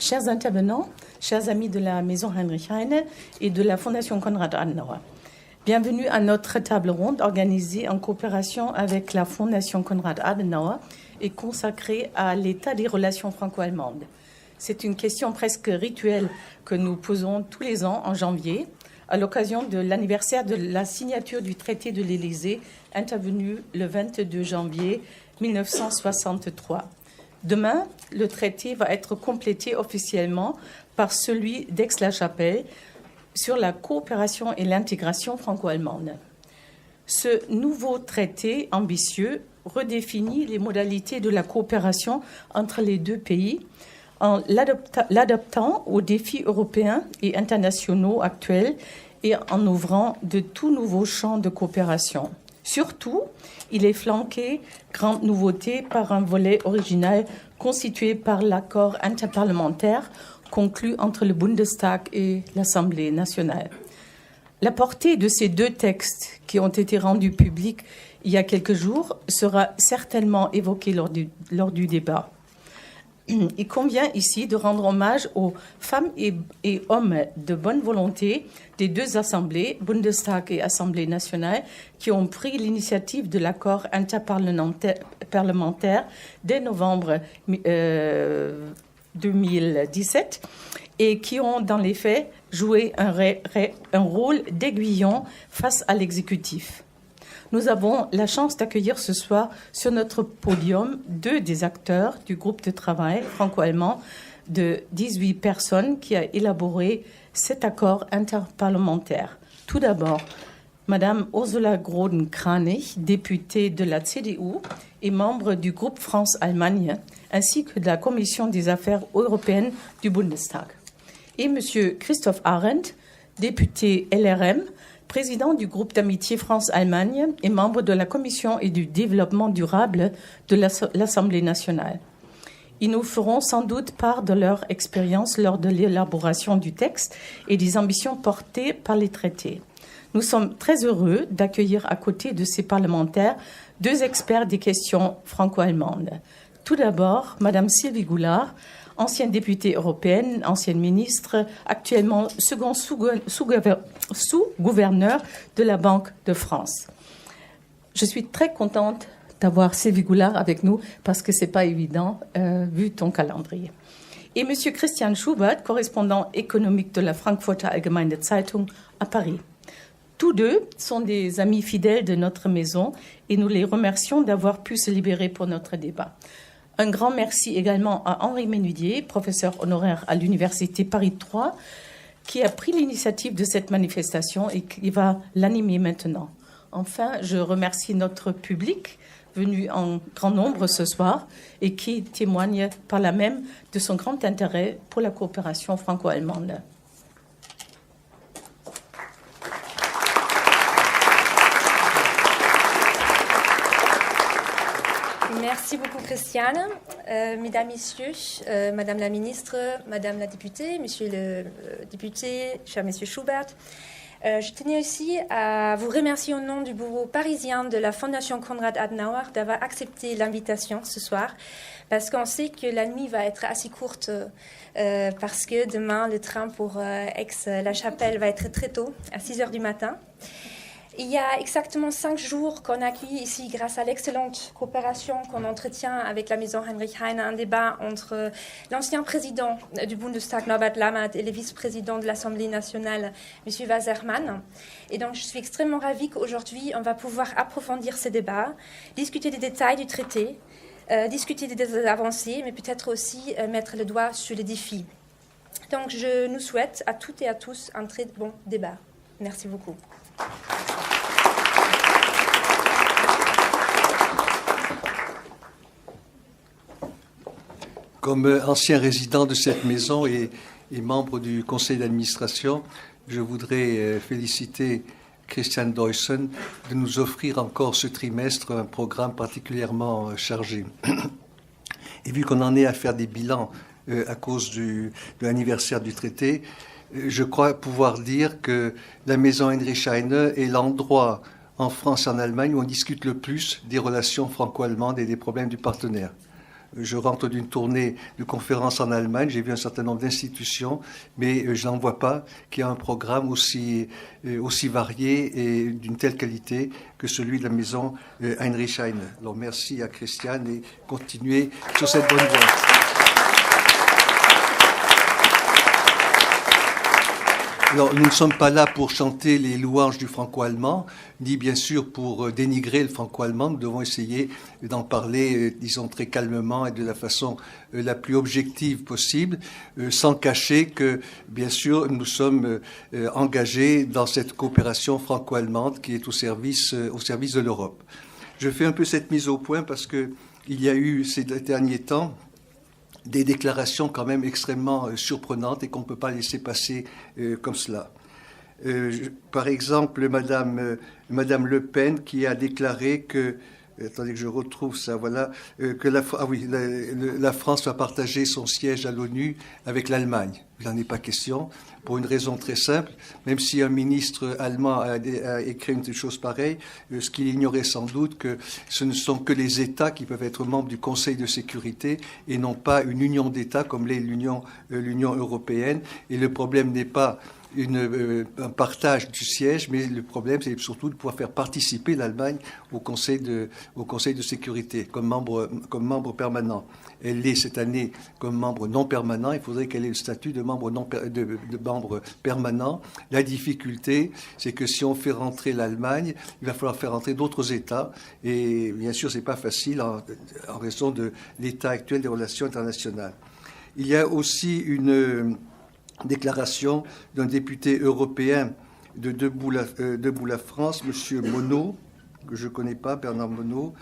chers intervenants, chers amis de la Maison Heinrich Heine et de la Fondation Konrad Adenauer. Bienvenue à notre table ronde organisée en coopération avec la Fondation Konrad Adenauer et consacrée à l'état des relations franco-allemandes. C'est une question presque rituelle que nous posons tous les ans en janvier, à l'occasion de l'anniversaire de la signature du traité de l'Élysée, intervenu le 22 janvier 1963. Demain, le traité va être complété officiellement par celui d'Aix-la-Chapelle sur la coopération et l'intégration franco-allemande. Ce nouveau traité ambitieux redéfinit les modalités de la coopération entre les deux pays en l'adaptant aux défis européens et internationaux actuels et en ouvrant de tout nouveaux champs de coopération. Surtout, il est flanqué, grande nouveauté, par un volet original constitué par l'accord interparlementaire conclu entre le Bundestag et l'Assemblée nationale. La portée de ces deux textes qui ont été rendus publics il y a quelques jours sera certainement évoquée lors du débat. Il convient ici de rendre hommage aux femmes et hommes de bonne volonté des deux assemblées, Bundestag et Assemblée nationale, qui ont pris l'initiative de l'accord interparlementaire dès novembre 2017 et qui ont, dans les faits, joué un rôle d'aiguillon face à l'exécutif. Nous avons la chance d'accueillir ce soir sur notre podium deux des acteurs du groupe de travail franco-allemand de 18 personnes qui a élaboré cet accord interparlementaire. Tout d'abord, Madame Ursula Groden-Kranich, députée de la CDU et membre du groupe France-Allemagne, ainsi que de la Commission des affaires européennes du Bundestag. Et Monsieur Christoph Arendt, député LRM, président du groupe d'amitié France-Allemagne et membre de la Commission et du développement durable de l'Assemblée nationale. Ils nous feront sans doute part de leur expérience lors de l'élaboration du texte et des ambitions portées par les traités. Nous sommes très heureux d'accueillir à côté de ces parlementaires deux experts des questions franco-allemandes. Tout d'abord, Madame Sylvie Goulard, ancienne députée européenne, ancienne ministre, actuellement second sous-gouverneur de la Banque de France. Je suis très contente d'avoir Sylvie Goulard avec nous parce que ce n'est pas évident vu ton calendrier. Et Monsieur Christian Schubert, correspondant économique de la Frankfurter Allgemeine Zeitung à Paris. Tous deux sont des amis fidèles de notre maison et nous les remercions d'avoir pu se libérer pour notre débat. Un grand merci également à Henri Menudier, professeur honoraire à l'Université Paris 3, qui a pris l'initiative de cette manifestation et qui va l'animer maintenant. Enfin, je remercie notre public venu en grand nombre ce soir et qui témoigne par là même de son grand intérêt pour la coopération franco-allemande. Merci beaucoup, Christiane. Mesdames, Messieurs, Madame la Ministre, Madame la députée, Monsieur le député, cher Monsieur Schubert, je tenais aussi à vous remercier au nom du bureau parisien de la Fondation Konrad Adenauer d'avoir accepté l'invitation ce soir, parce qu'on sait que la nuit va être assez courte, parce que demain, le train pour Aix-la-Chapelle va être très tôt, à 6 heures du matin. Il y a exactement 5 jours qu'on a accueilli ici, grâce à l'excellente coopération qu'on entretient avec la Maison Heinrich Heine, un débat entre l'ancien président du Bundestag, Norbert Lammert, et le vice-président de l'Assemblée nationale, M. Wassermann. Et donc, je suis extrêmement ravie qu'aujourd'hui, on va pouvoir approfondir ce débat, discuter des détails du traité, discuter des avancées, mais peut-être aussi mettre le doigt sur les défis. Donc, je nous souhaite à toutes et à tous un très bon débat. Merci beaucoup. Comme ancien résident de cette maison et membre du conseil d'administration, je voudrais féliciter Christian Deussen de nous offrir encore ce trimestre un programme particulièrement chargé. Et vu qu'on en est à faire des bilans à cause de l'anniversaire du traité, je crois pouvoir dire que la Maison Heinrich Heine est l'endroit en France et en Allemagne où on discute le plus des relations franco-allemandes et des problèmes du partenaire. Je rentre d'une tournée de conférences en Allemagne, j'ai vu un certain nombre d'institutions, mais je n'en vois pas qui a un programme aussi varié et d'une telle qualité que celui de la maison Heinrich Heine. Alors merci à Christiane et continuez sur cette bonne voie. Alors, nous ne sommes pas là pour chanter les louanges du franco-allemand, ni bien sûr pour dénigrer le franco-allemand. Nous devons essayer d'en parler, disons, très calmement et de la façon la plus objective possible, sans cacher que, bien sûr, nous sommes engagés dans cette coopération franco-allemande qui est au service de l'Europe. Je fais un peu cette mise au point parce que il y a eu ces derniers temps des déclarations quand même extrêmement surprenantes et qu'on ne peut pas laisser passer comme cela. Par exemple, Madame Le Pen qui a déclaré que, attendez que je retrouve ça, voilà, que la France va partager son siège à l'ONU avec l'Allemagne. Il n'en est pas question, pour une raison très simple. Même si un ministre allemand a écrit une chose pareille, ce qu'il ignorait sans doute, que ce ne sont que les États qui peuvent être membres du Conseil de sécurité et non pas une union d'États comme l'est l'Union européenne. Et le problème n'est pas un partage du siège, mais le problème, c'est surtout de pouvoir faire participer l'Allemagne au Conseil de sécurité comme membre permanent. Elle l'est cette année comme membre non permanent. Il faudrait qu'elle ait le statut de membre permanent. La difficulté, c'est que si on fait rentrer l'Allemagne, il va falloir faire rentrer d'autres États. Et bien sûr, c'est pas facile en raison de l'état actuel des relations internationales. Il y a aussi une déclaration d'un député européen de Debout la France, M. Monod, que je ne connais pas, Bernard Monod.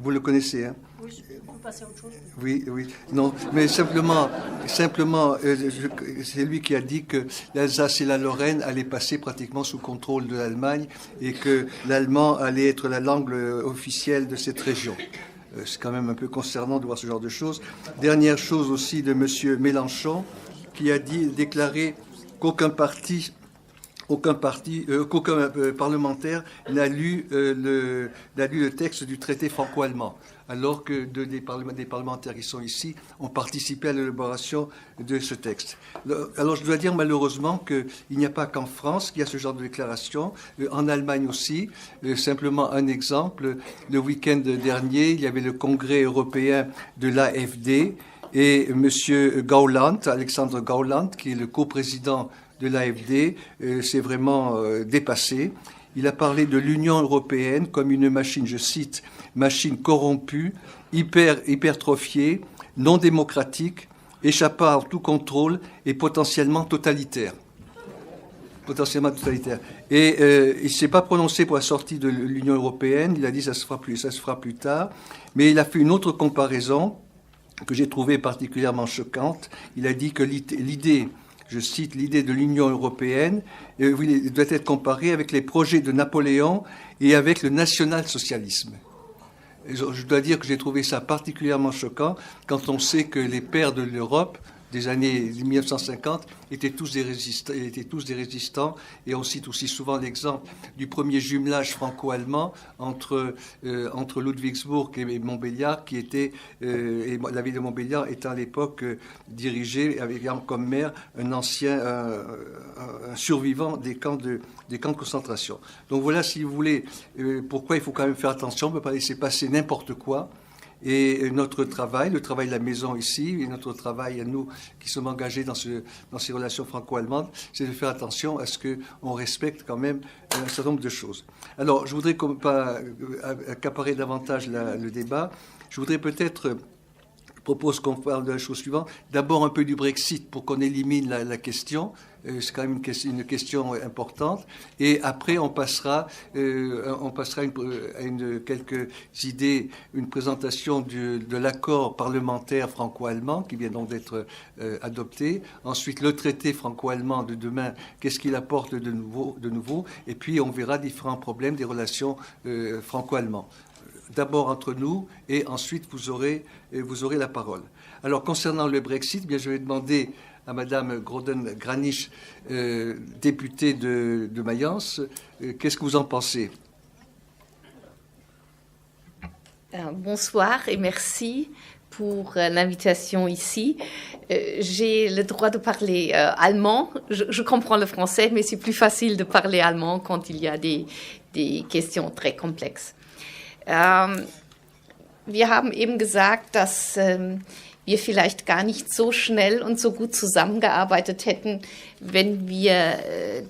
Vous le connaissez, hein? Oui, vous passez à autre chose. Oui. Non, mais simplement, c'est lui qui a dit que l'Alsace et la Lorraine allaient passer pratiquement sous contrôle de l'Allemagne et que l'allemand allait être la langue officielle de cette région. C'est quand même un peu concernant de voir ce genre de choses. Dernière chose aussi de M. Mélenchon, qui a déclaré qu'aucun parlementaire n'a lu le texte du traité franco-allemand, alors que des parlementaires qui sont ici ont participé à l'élaboration de ce texte. Alors je dois dire malheureusement qu'il n'y a pas qu'en France qu'il y a ce genre de déclaration, en Allemagne aussi. Simplement un exemple, le week-end dernier, il y avait le congrès européen de l'AfD, et M. Gauland, Alexandre Gauland, qui est le coprésident de l'AfD, s'est vraiment dépassé. Il a parlé de l'Union européenne comme une machine, je cite, machine corrompue, hypertrophiée, non démocratique, échappant à tout contrôle et potentiellement totalitaire. Et il ne s'est pas prononcé pour la sortie de l'Union européenne. Il a dit que ça se fera plus tard. Mais il a fait une autre comparaison que j'ai trouvée particulièrement choquante. Il a dit que l'idée, je cite, l'idée de l'Union européenne doit être comparée avec les projets de Napoléon et avec le national-socialisme. Je dois dire que j'ai trouvé ça particulièrement choquant quand on sait que les pères de l'Europe des années 1950 étaient tous des résistants, et on cite aussi souvent l'exemple du premier jumelage franco-allemand entre Ludwigsburg et Montbéliard, qui était et la ville de Montbéliard étant à l'époque dirigée avec comme maire un survivant des camps de concentration. Donc voilà, si vous voulez, pourquoi il faut quand même faire attention, on ne peut pas laisser passer n'importe quoi. Et notre travail, le travail de la maison ici, et notre travail à nous qui sommes engagés dans ces relations franco-allemandes, c'est de faire attention à ce qu'on respecte quand même un certain nombre de choses. Alors, je voudrais pas accaparer davantage le débat. Je voudrais peut-être propose qu'on parle de la chose suivante. D'abord un peu du Brexit pour qu'on élimine la question. C'est quand même une question importante. Et après, on passera à quelques idées, une présentation de l'accord parlementaire franco-allemand qui vient donc d'être adopté. Ensuite, le traité franco-allemand de demain, qu'est-ce qu'il apporte de nouveau. Et puis, on verra différents problèmes des relations franco-allemandes. D'abord entre nous, et ensuite vous aurez la parole. Alors, concernant le Brexit, bien, je vais demander à Madame Groden-Granich, députée de Mayence, qu'est-ce que vous en pensez? Bonsoir et merci pour l'invitation ici. J'ai le droit de parler allemand. Je comprends le français, mais c'est plus facile de parler allemand quand il y a des questions très complexes. Wir haben eben gesagt, dass wir vielleicht gar nicht so schnell und so gut zusammengearbeitet hätten, wenn wir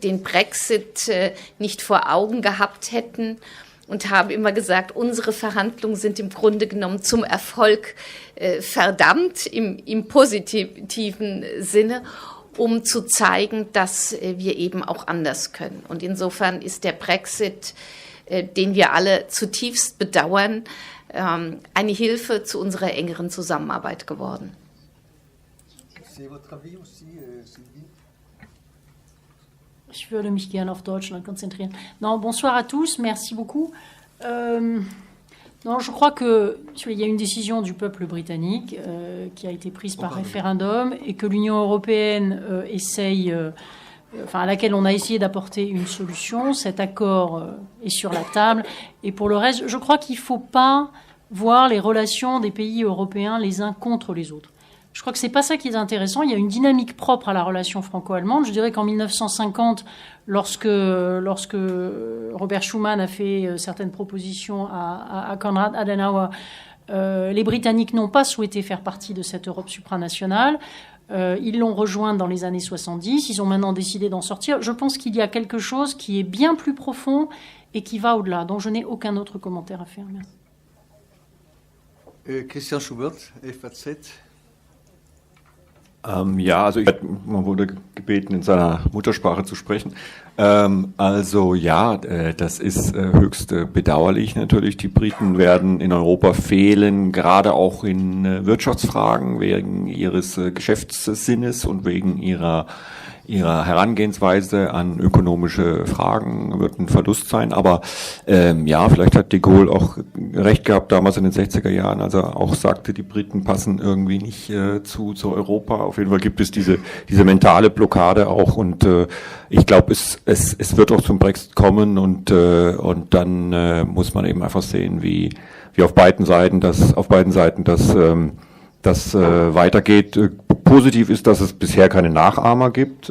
den Brexit nicht vor Augen gehabt hätten. Und haben immer gesagt, unsere Verhandlungen sind im Grunde genommen zum Erfolg verdammt im positiven Sinne, um zu zeigen, dass wir eben auch anders können. Und insofern ist der Brexit, den wir alle zutiefst bedauern, eine Hilfe zu unserer engeren Zusammenarbeit geworden. C'est votre avis aussi, Sylvie? Je würde mich gerne auf Deutschland konzentrieren. Non, bonsoir à tous, merci beaucoup. Non, je crois qu'il y a une décision du peuple britannique qui a été prise par référendum et que l'Union européenne essaye, à laquelle on a essayé d'apporter une solution. Cet accord est sur la table. Et pour le reste, je crois qu'il ne faut pas voir les relations des pays européens les uns contre les autres. Je crois que ce n'est pas ça qui est intéressant. Il y a une dynamique propre à la relation franco-allemande. Je dirais qu'en 1950, lorsque Robert Schuman a fait certaines propositions à Konrad Adenauer, les Britanniques n'ont pas souhaité faire partie de cette Europe supranationale. Ils l'ont rejointe dans les années 70. Ils ont maintenant décidé d'en sortir. Je pense qu'il y a quelque chose qui est bien plus profond et qui va au-delà. Donc je n'ai aucun autre commentaire à faire. Merci. Christian Schubert, FAZ. Ja, also man wurde gebeten, in seiner Muttersprache zu sprechen. Also ja, das ist höchst bedauerlich natürlich. Die Briten werden in Europa fehlen, gerade auch in Wirtschaftsfragen, wegen ihres Geschäftssinnes und wegen ihrer Herangehensweise an ökonomische Fragen wird ein Verlust sein. Aber ja, vielleicht hat de Gaulle auch recht gehabt damals in den 60er Jahren, als er auch sagte, die Briten passen irgendwie nicht zu Europa. Auf jeden Fall gibt es diese mentale Blockade auch, und ich glaube, es wird auch zum Brexit kommen, und dann muss man eben einfach sehen, wie auf beiden Seiten das weitergeht. Positiv ist, dass es bisher keine Nachahmer gibt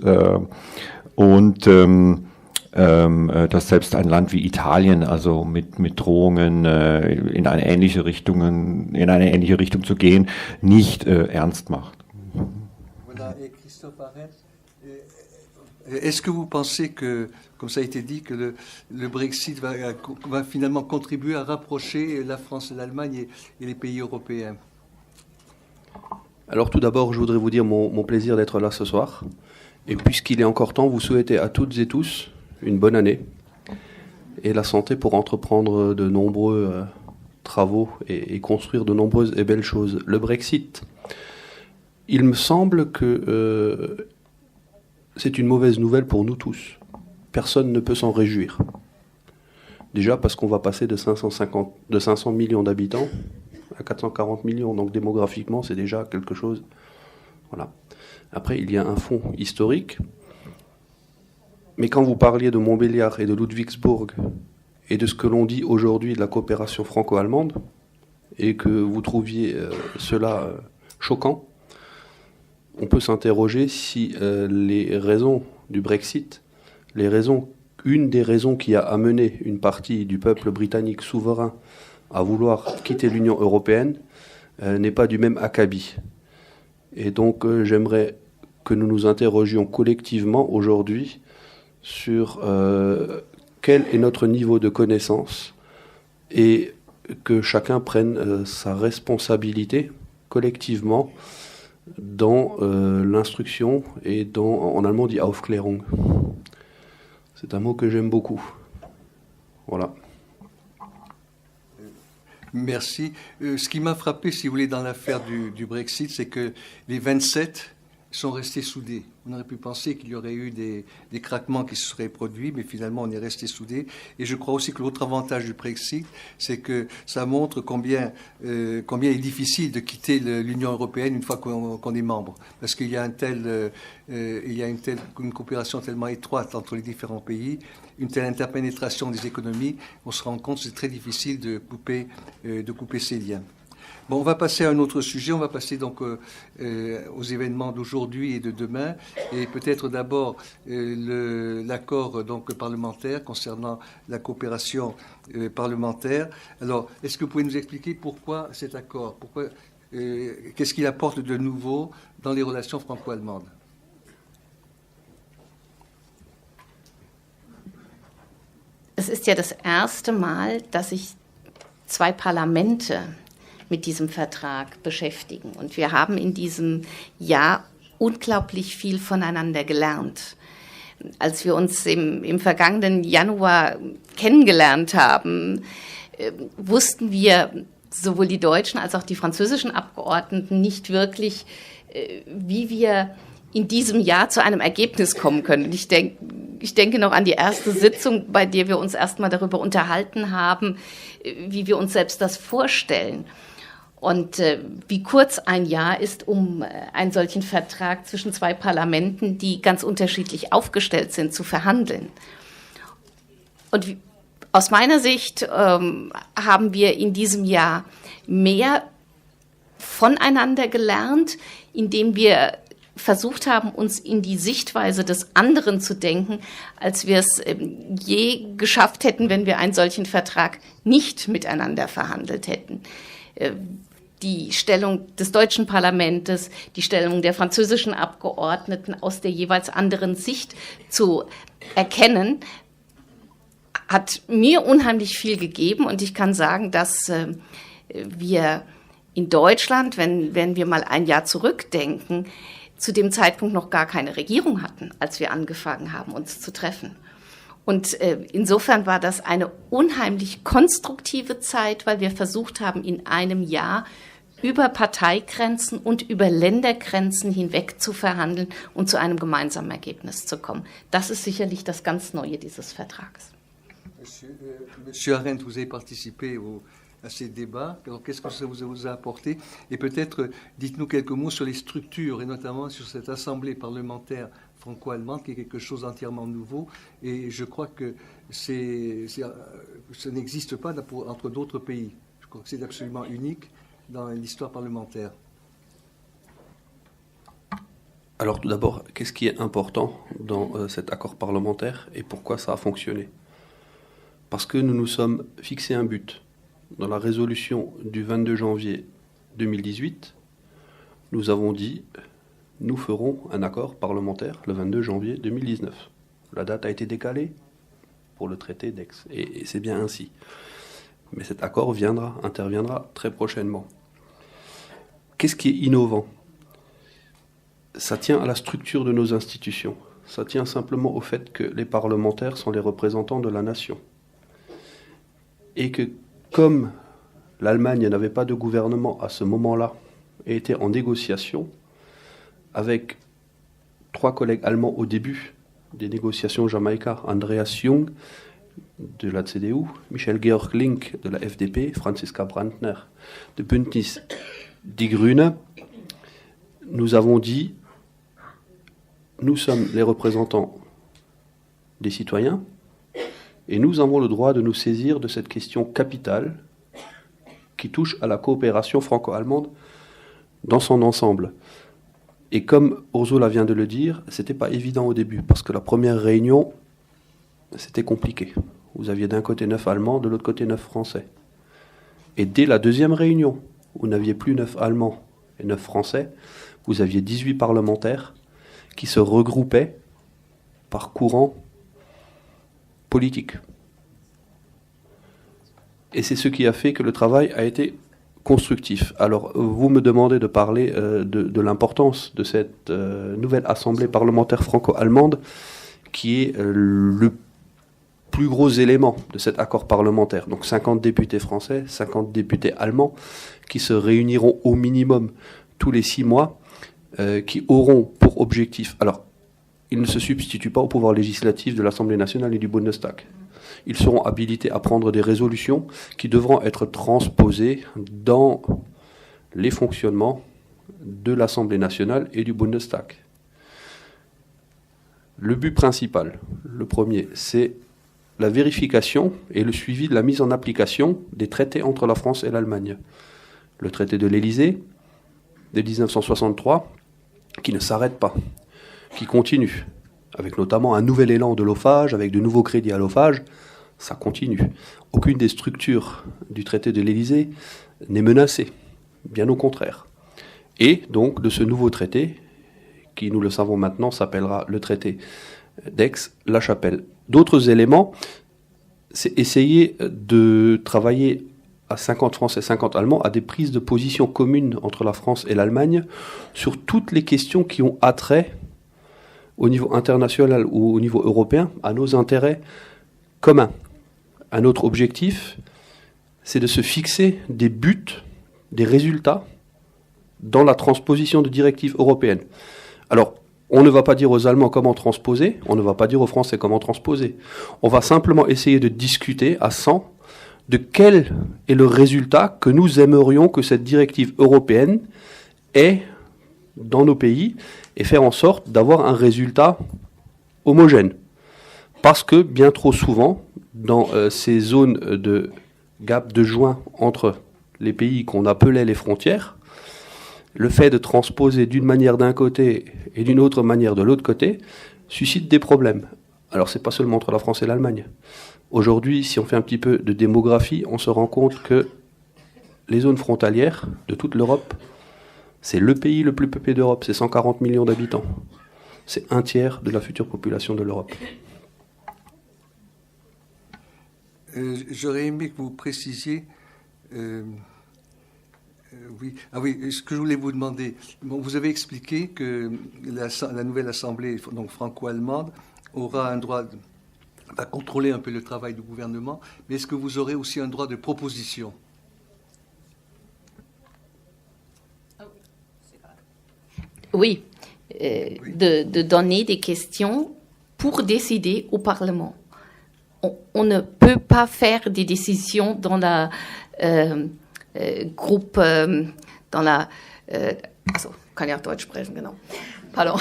und dass selbst ein Land wie Italien, also mit Drohungen in eine ähnliche Richtung zu gehen, nicht ernst macht. Voilà, et Christophe Arend, est-ce que vous pensez que, comme ça a été dit, que le Brexit va finalement contribuer à rapprocher la France et l'Allemagne et les pays européens? Alors tout d'abord, je voudrais vous dire mon plaisir d'être là ce soir. Et puisqu'il est encore temps, vous souhaiter à toutes et tous une bonne année et la santé pour entreprendre de nombreux travaux et construire de nombreuses et belles choses. Le Brexit, il me semble que c'est une mauvaise nouvelle pour nous tous. Personne ne peut s'en réjouir. Déjà parce qu'on va passer de 500 millions d'habitants à 440 millions, donc démographiquement c'est déjà quelque chose. Voilà. Après il y a un fond historique, mais quand vous parliez de Montbéliard et de Ludwigsburg et de ce que l'on dit aujourd'hui de la coopération franco-allemande, et que vous trouviez cela choquant, on peut s'interroger si les raisons du Brexit, une des raisons qui a amené une partie du peuple britannique souverain à vouloir quitter l'Union européenne n'est pas du même acabit. Et donc j'aimerais que nous nous interrogions collectivement aujourd'hui sur quel est notre niveau de connaissance et que chacun prenne sa responsabilité collectivement dans l'instruction et en allemand on dit Aufklärung. C'est un mot que j'aime beaucoup. Voilà. Merci. Ce qui m'a frappé, si vous voulez, dans l'affaire du Brexit, c'est que les 27 sont restés soudés. On aurait pu penser qu'il y aurait eu des craquements qui se seraient produits, mais finalement on est resté soudés. Et je crois aussi que l'autre avantage du Brexit, c'est que ça montre combien il est difficile de quitter l'Union européenne une fois qu'on est membre, parce qu'il y a une coopération tellement étroite entre les différents pays, une telle interpénétration des économies, on se rend compte que c'est très difficile de couper ces liens. Bon, on va passer à un autre sujet. On va passer donc aux événements d'aujourd'hui et de demain. Et peut-être d'abord l'accord donc parlementaire concernant la coopération parlementaire. Alors, est-ce que vous pouvez nous expliquer pourquoi cet accord? Qu'est-ce qu'il apporte de nouveau dans les relations franco-allemandes? Es ist ja das erste Mal, dass sich zwei Parlamente mit diesem Vertrag beschäftigen. Und wir haben in diesem Jahr unglaublich viel voneinander gelernt. Als wir uns im vergangenen Januar kennengelernt haben, wussten wir, sowohl die deutschen als auch die französischen Abgeordneten, nicht wirklich, wie wir in diesem Jahr zu einem Ergebnis kommen können. Ich denke noch an die erste Sitzung, bei der wir uns erstmal darüber unterhalten haben, wie wir uns selbst das vorstellen. Und wie kurz ein Jahr ist, um einen solchen Vertrag zwischen zwei Parlamenten, die ganz unterschiedlich aufgestellt sind, zu verhandeln. Und aus meiner Sicht haben wir in diesem Jahr mehr voneinander gelernt, indem wir versucht haben, uns in die Sichtweise des anderen zu denken, als wir es je geschafft hätten, wenn wir einen solchen Vertrag nicht miteinander verhandelt hätten. Die Stellung des deutschen Parlaments, die Stellung der französischen Abgeordneten aus der jeweils anderen Sicht zu erkennen, hat mir unheimlich viel gegeben. Und ich kann sagen, dass wir in Deutschland, wenn wir mal ein Jahr zurückdenken, zu dem Zeitpunkt noch gar keine Regierung hatten, als wir angefangen haben, uns zu treffen. Und insofern war das eine unheimlich konstruktive Zeit, weil wir versucht haben, in einem Jahr über Parteigrenzen und über Ländergrenzen hinweg zu verhandeln und zu einem gemeinsamen Ergebnis zu kommen. Das ist sicherlich das ganz Neue dieses Vertrags. Monsieur Arendt, vous avez participé à ces débats. Alors, qu'est-ce que ça vous a apporté? Et peut-être, dites-nous quelques mots sur les structures, et notamment sur cette assemblée parlementaire franco-allemande, qui est quelque chose d'entièrement nouveau. Et je crois que ça n'existe pas entre d'autres pays. Je crois que c'est absolument unique dans l'histoire parlementaire. Alors tout d'abord, qu'est-ce qui est important dans cet accord parlementaire et pourquoi ça a fonctionné? Parce que nous nous sommes fixé un but. Dans la résolution du 22 janvier 2018, nous avons dit « Nous ferons un accord parlementaire le 22 janvier 2019 ». La date a été décalée pour le traité d'Aix, et c'est bien ainsi. Mais cet accord interviendra très prochainement. Qu'est-ce qui est innovant? Ça tient à la structure de nos institutions. Ça tient simplement au fait que les parlementaires sont les représentants de la nation. Et que comme l'Allemagne n'avait pas de gouvernement à ce moment-là et était en négociation avec 3 collègues allemands au début des négociations Jamaïca, Andreas Jung de la CDU, Michel Georg Link de la FDP, Franziska Brandner de Bündnis Die Grüne, nous avons dit nous sommes les représentants des citoyens et nous avons le droit de nous saisir de cette question capitale qui touche à la coopération franco-allemande dans son ensemble. Et comme Ursula vient de le dire, c'était pas évident au début, parce que la première réunion, c'était compliqué. Vous aviez d'un côté 9 Allemands, de l'autre côté 9 Français. Et dès la deuxième réunion, vous n'aviez plus 9 Allemands et 9 Français, vous aviez 18 parlementaires qui se regroupaient par courant politique. Et c'est ce qui a fait que le travail a été constructif. Alors, vous me demandez de parler de l'importance de cette nouvelle assemblée parlementaire franco-allemande, qui est le plus gros élément de cet accord parlementaire. Donc 50 députés français, 50 députés allemands, qui se réuniront au minimum tous les 6 mois, qui auront pour objectif... Alors, ils ne se substituent pas au pouvoir législatif de l'Assemblée nationale et du Bundestag. Ils seront habilités à prendre des résolutions qui devront être transposées dans les fonctionnements de l'Assemblée nationale et du Bundestag. Le but principal, le premier, c'est la vérification et le suivi de la mise en application des traités entre la France et l'Allemagne. Le traité de l'Élysée de 1963, qui ne s'arrête pas, qui continue, avec notamment un nouvel élan de l'OFAGE, avec de nouveaux crédits à l'OFAGE, ça continue. Aucune des structures du traité de l'Élysée n'est menacée, bien au contraire. Et donc de ce nouveau traité, qui nous le savons maintenant s'appellera le traité d'Aix-la-Chapelle. D'autres éléments, c'est essayer de travailler à 50 Français, 50 Allemands, à des prises de position communes entre la France et l'Allemagne sur toutes les questions qui ont attrait au niveau international ou au niveau européen à nos intérêts communs. Un autre objectif, c'est de se fixer des buts, des résultats dans la transposition de directives européennes. Alors, on ne va pas dire aux Allemands comment transposer, on ne va pas dire aux Français comment transposer. On va simplement essayer de discuter à 100 de quel est le résultat que nous aimerions que cette directive européenne ait dans nos pays et faire en sorte d'avoir un résultat homogène. Parce que bien trop souvent, dans ces zones de gap, de joint entre les pays qu'on appelait les frontières, le fait de transposer d'une manière d'un côté et d'une autre manière de l'autre côté suscite des problèmes. Alors c'est pas seulement entre la France et l'Allemagne. Aujourd'hui, si on fait un petit peu de démographie, on se rend compte que les zones frontalières de toute l'Europe, c'est le pays le plus peuplé d'Europe, c'est 140 millions d'habitants. C'est un tiers de la future population de l'Europe. J'aurais aimé que vous précisiez... oui. Ah oui, ce que je voulais vous demander, bon, vous avez expliqué que la nouvelle Assemblée donc franco-allemande aura un droit, va contrôler un peu le travail du gouvernement, mais est-ce que vous aurez aussi un droit de proposition? Oui, de donner des questions pour décider au Parlement. On ne peut pas faire des décisions dans la Groupe, dans la... also, kann ja auch Deutsch sprechen, genau. Pardon.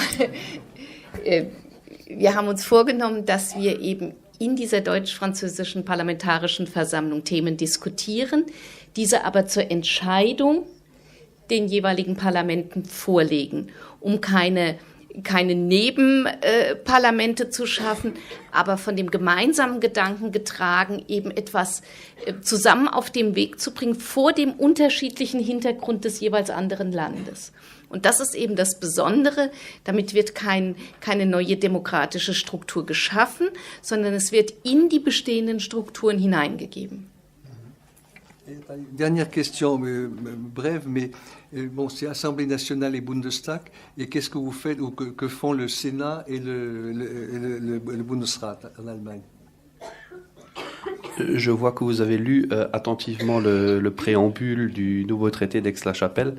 Wir haben uns vorgenommen, dass wir eben in dieser deutsch-französischen Parlamentarischen Versammlung Themen diskutieren, diese aber zur Entscheidung den jeweiligen Parlamenten vorlegen, um keine Nebenparlamente zu schaffen, aber von dem gemeinsamen Gedanken getragen, eben etwas zusammen auf den Weg zu bringen vor dem unterschiedlichen Hintergrund des jeweils anderen Landes. Und das ist eben das Besondere. Damit wird keine neue demokratische Struktur geschaffen, sondern es wird in die bestehenden Strukturen hineingegeben. Dernière question, brève, mais bon, c'est Assemblée nationale et Bundestag. Et qu'est-ce que vous faites ou que font le Sénat et le Bundesrat en Allemagne? Je vois que vous avez lu attentivement le préambule du nouveau traité d'Aix-la-Chapelle,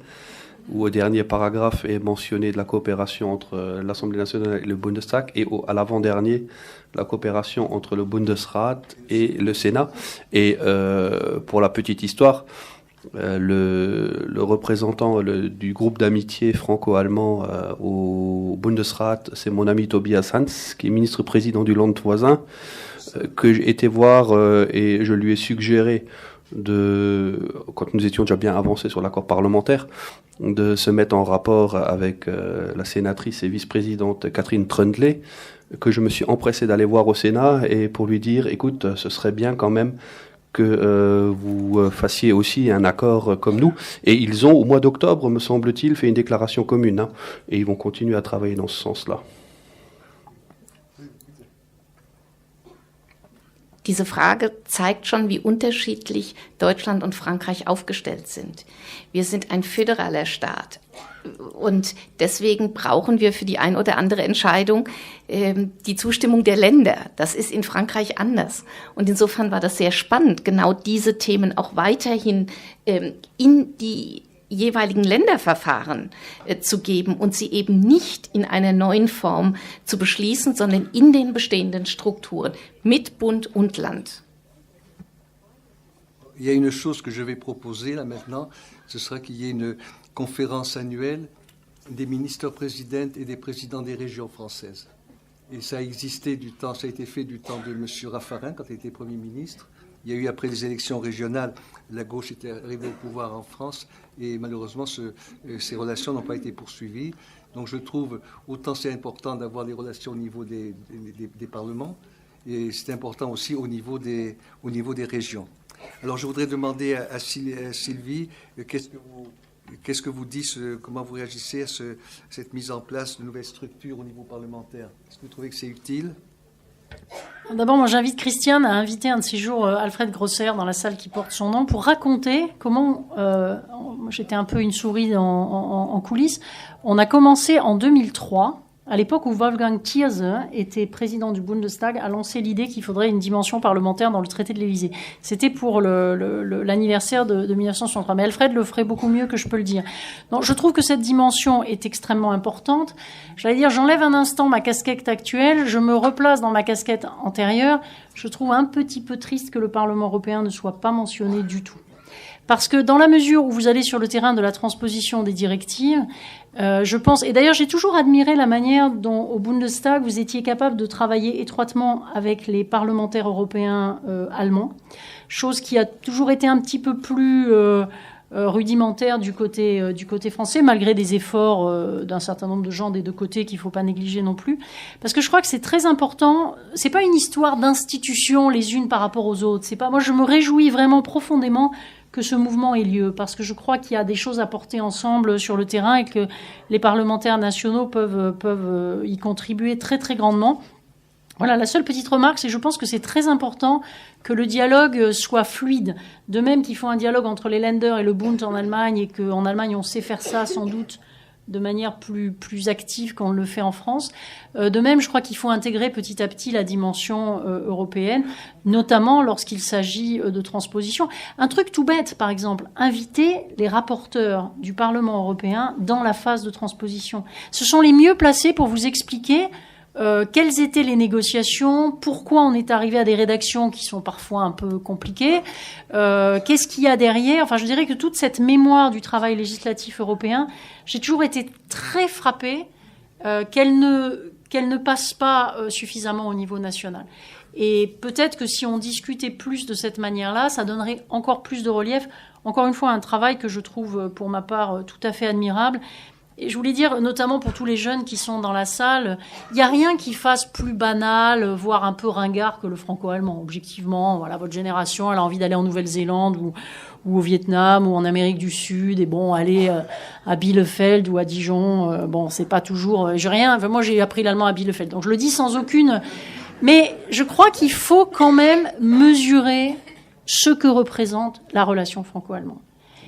où au dernier paragraphe est mentionné de la coopération entre l'Assemblée nationale et le Bundestag, et à l'avant-dernier, la coopération entre le Bundesrat et le Sénat. Et pour la petite histoire, le représentant du groupe d'amitié franco-allemand au Bundesrat, c'est mon ami Tobias Hans, qui est ministre-président du Land voisin, que j'ai été voir et je lui ai suggéré quand nous étions déjà bien avancés sur l'accord parlementaire, de se mettre en rapport avec la sénatrice et vice-présidente Catherine Trundle, que je me suis empressé d'aller voir au Sénat et pour lui dire, écoute, ce serait bien quand même que vous fassiez aussi un accord comme nous. Et ils ont, au mois d'octobre, me semble-t-il, fait une déclaration commune, hein, et ils vont continuer à travailler dans ce sens-là. Diese Frage zeigt schon, wie unterschiedlich Deutschland und Frankreich aufgestellt sind. Wir sind ein föderaler Staat und deswegen brauchen wir für die ein oder andere Entscheidung die Zustimmung der Länder. Das ist in Frankreich anders. Und insofern war das sehr spannend, genau diese Themen auch weiterhin in die jeweiligen Länderverfahren zu geben und sie eben nicht in einer neuen Form zu beschließen, sondern in den bestehenden Strukturen mit Bund und Land. Il y a une chose que je vais proposer là maintenant, ce sera qu'il y ait une conférence annuelle des ministres-présidents et des présidents des régions françaises. Et ça a existé ça a été fait du temps de M. Raffarin quand il était Premier ministre. Il y a eu après les élections régionales, la gauche était arrivée au pouvoir en France et malheureusement ces relations n'ont pas été poursuivies. Donc je trouve autant c'est important d'avoir des relations au niveau des parlements et c'est important aussi au niveau des régions. Alors je voudrais demander à Sylvie, qu'est-ce que vous dites, comment vous réagissez à cette mise en place de nouvelles structures au niveau parlementaire? Est-ce que vous trouvez que c'est utile? D'abord, moi, j'invite Christiane à inviter un de ces jours Alfred Grosser dans la salle qui porte son nom pour raconter comment, j'étais un peu une souris en coulisses, on a commencé en 2003, à l'époque où Wolfgang Thierse était président du Bundestag, a lancé l'idée qu'il faudrait une dimension parlementaire dans le traité de l'Élysée. C'était pour l'anniversaire de 1963. Mais Alfred le ferait beaucoup mieux que je peux le dire. Donc, je trouve que cette dimension est extrêmement importante. J'allais dire, j'enlève un instant ma casquette actuelle, je me replace dans ma casquette antérieure. Je trouve un petit peu triste que le Parlement européen ne soit pas mentionné du tout. Parce que dans la mesure où vous allez sur le terrain de la transposition des directives, je pense, et d'ailleurs j'ai toujours admiré la manière dont au Bundestag vous étiez capable de travailler étroitement avec les parlementaires européens allemands, chose qui a toujours été un petit peu plus rudimentaire du côté français, malgré des efforts d'un certain nombre de gens des deux côtés qu'il ne faut pas négliger non plus. Parce que je crois que c'est très important. C'est pas une histoire d'institutions les unes par rapport aux autres. C'est pas, moi je me réjouis vraiment profondément que ce mouvement ait lieu, parce que je crois qu'il y a des choses à porter ensemble sur le terrain et que les parlementaires nationaux peuvent y contribuer très très grandement. Voilà, la seule petite remarque, c'est que je pense que c'est très important que le dialogue soit fluide. De même qu'il faut un dialogue entre les Länder et le Bund en Allemagne, et qu'en Allemagne on sait faire ça sans doute de manière plus active qu'on le fait en France. De même, je crois qu'il faut intégrer petit à petit la dimension européenne, notamment lorsqu'il s'agit de transposition. Un truc tout bête, par exemple, inviter les rapporteurs du Parlement européen dans la phase de transposition. Ce sont les mieux placés pour vous expliquer quelles étaient les négociations, pourquoi on est arrivé à des rédactions qui sont parfois un peu compliquées, qu'est-ce qu'il y a derrière. Enfin, je dirais que toute cette mémoire du travail législatif européen, j'ai toujours été très frappée qu'elle ne passe pas suffisamment au niveau national. Et peut-être que si on discutait plus de cette manière-là, ça donnerait encore plus de relief. Encore une fois, un travail que je trouve, pour ma part, tout à fait admirable. Et je voulais dire, notamment pour tous les jeunes qui sont dans la salle, il n'y a rien qui fasse plus banal, voire un peu ringard que le franco-allemand. Objectivement, voilà, votre génération, elle a envie d'aller en Nouvelle-Zélande ou au Vietnam ou en Amérique du Sud. Et bon, aller à Bielefeld ou à Dijon, bon, c'est pas toujours... moi, j'ai appris l'allemand à Bielefeld, donc je le dis sans aucune... Mais je crois qu'il faut quand même mesurer ce que représente la relation franco-allemande.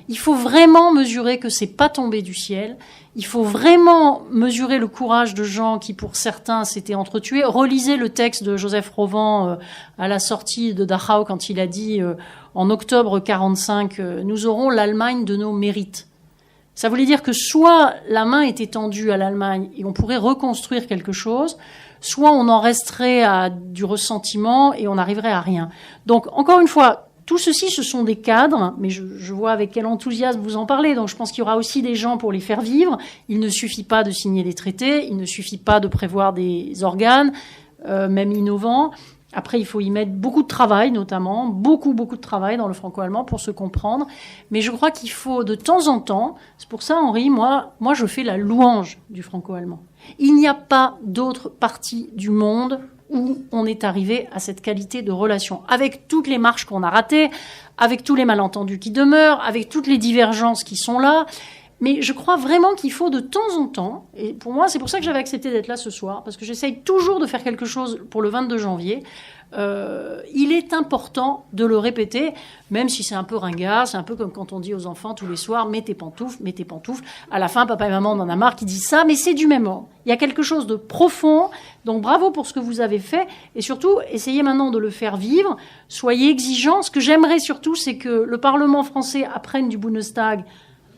Il faut vraiment mesurer que c'est pas tombé du ciel. Il faut vraiment mesurer le courage de gens qui, pour certains, s'étaient entretués. Relisez le texte de Joseph Rovan à la sortie de Dachau quand il a dit en octobre 45 nous aurons l'Allemagne de nos mérites. Ça voulait dire que soit la main était tendue à l'Allemagne et on pourrait reconstruire quelque chose, soit on en resterait à du ressentiment et on n'arriverait à rien. Donc, encore une fois, tout ceci, ce sont des cadres, mais je vois avec quel enthousiasme vous en parlez, donc je pense qu'il y aura aussi des gens pour les faire vivre. Il ne suffit pas de signer des traités, il ne suffit pas de prévoir des organes, même innovants. Après, il faut y mettre beaucoup de travail, notamment, beaucoup de travail dans le franco-allemand pour se comprendre. Mais je crois qu'il faut de temps en temps, c'est pour ça, Henri, moi je fais la louange du franco-allemand. Il n'y a pas d'autre partie du monde où on est arrivé à cette qualité de relation, avec toutes les marches qu'on a ratées, avec tous les malentendus qui demeurent, avec toutes les divergences qui sont là. Mais je crois vraiment qu'il faut de temps en temps, et pour moi, c'est pour ça que j'avais accepté d'être là ce soir, parce que j'essaye toujours de faire quelque chose pour le 22 janvier. Il est important de le répéter, même si c'est un peu ringard, c'est un peu comme quand on dit aux enfants tous les soirs « mets tes pantoufles ». À la fin, papa et maman, on en a marre qui disent ça, mais c'est du même ordre. Il y a quelque chose de profond, donc bravo pour ce que vous avez fait, et surtout, essayez maintenant de le faire vivre, soyez exigeants. Ce que j'aimerais surtout, c'est que le Parlement français apprenne du Bundestag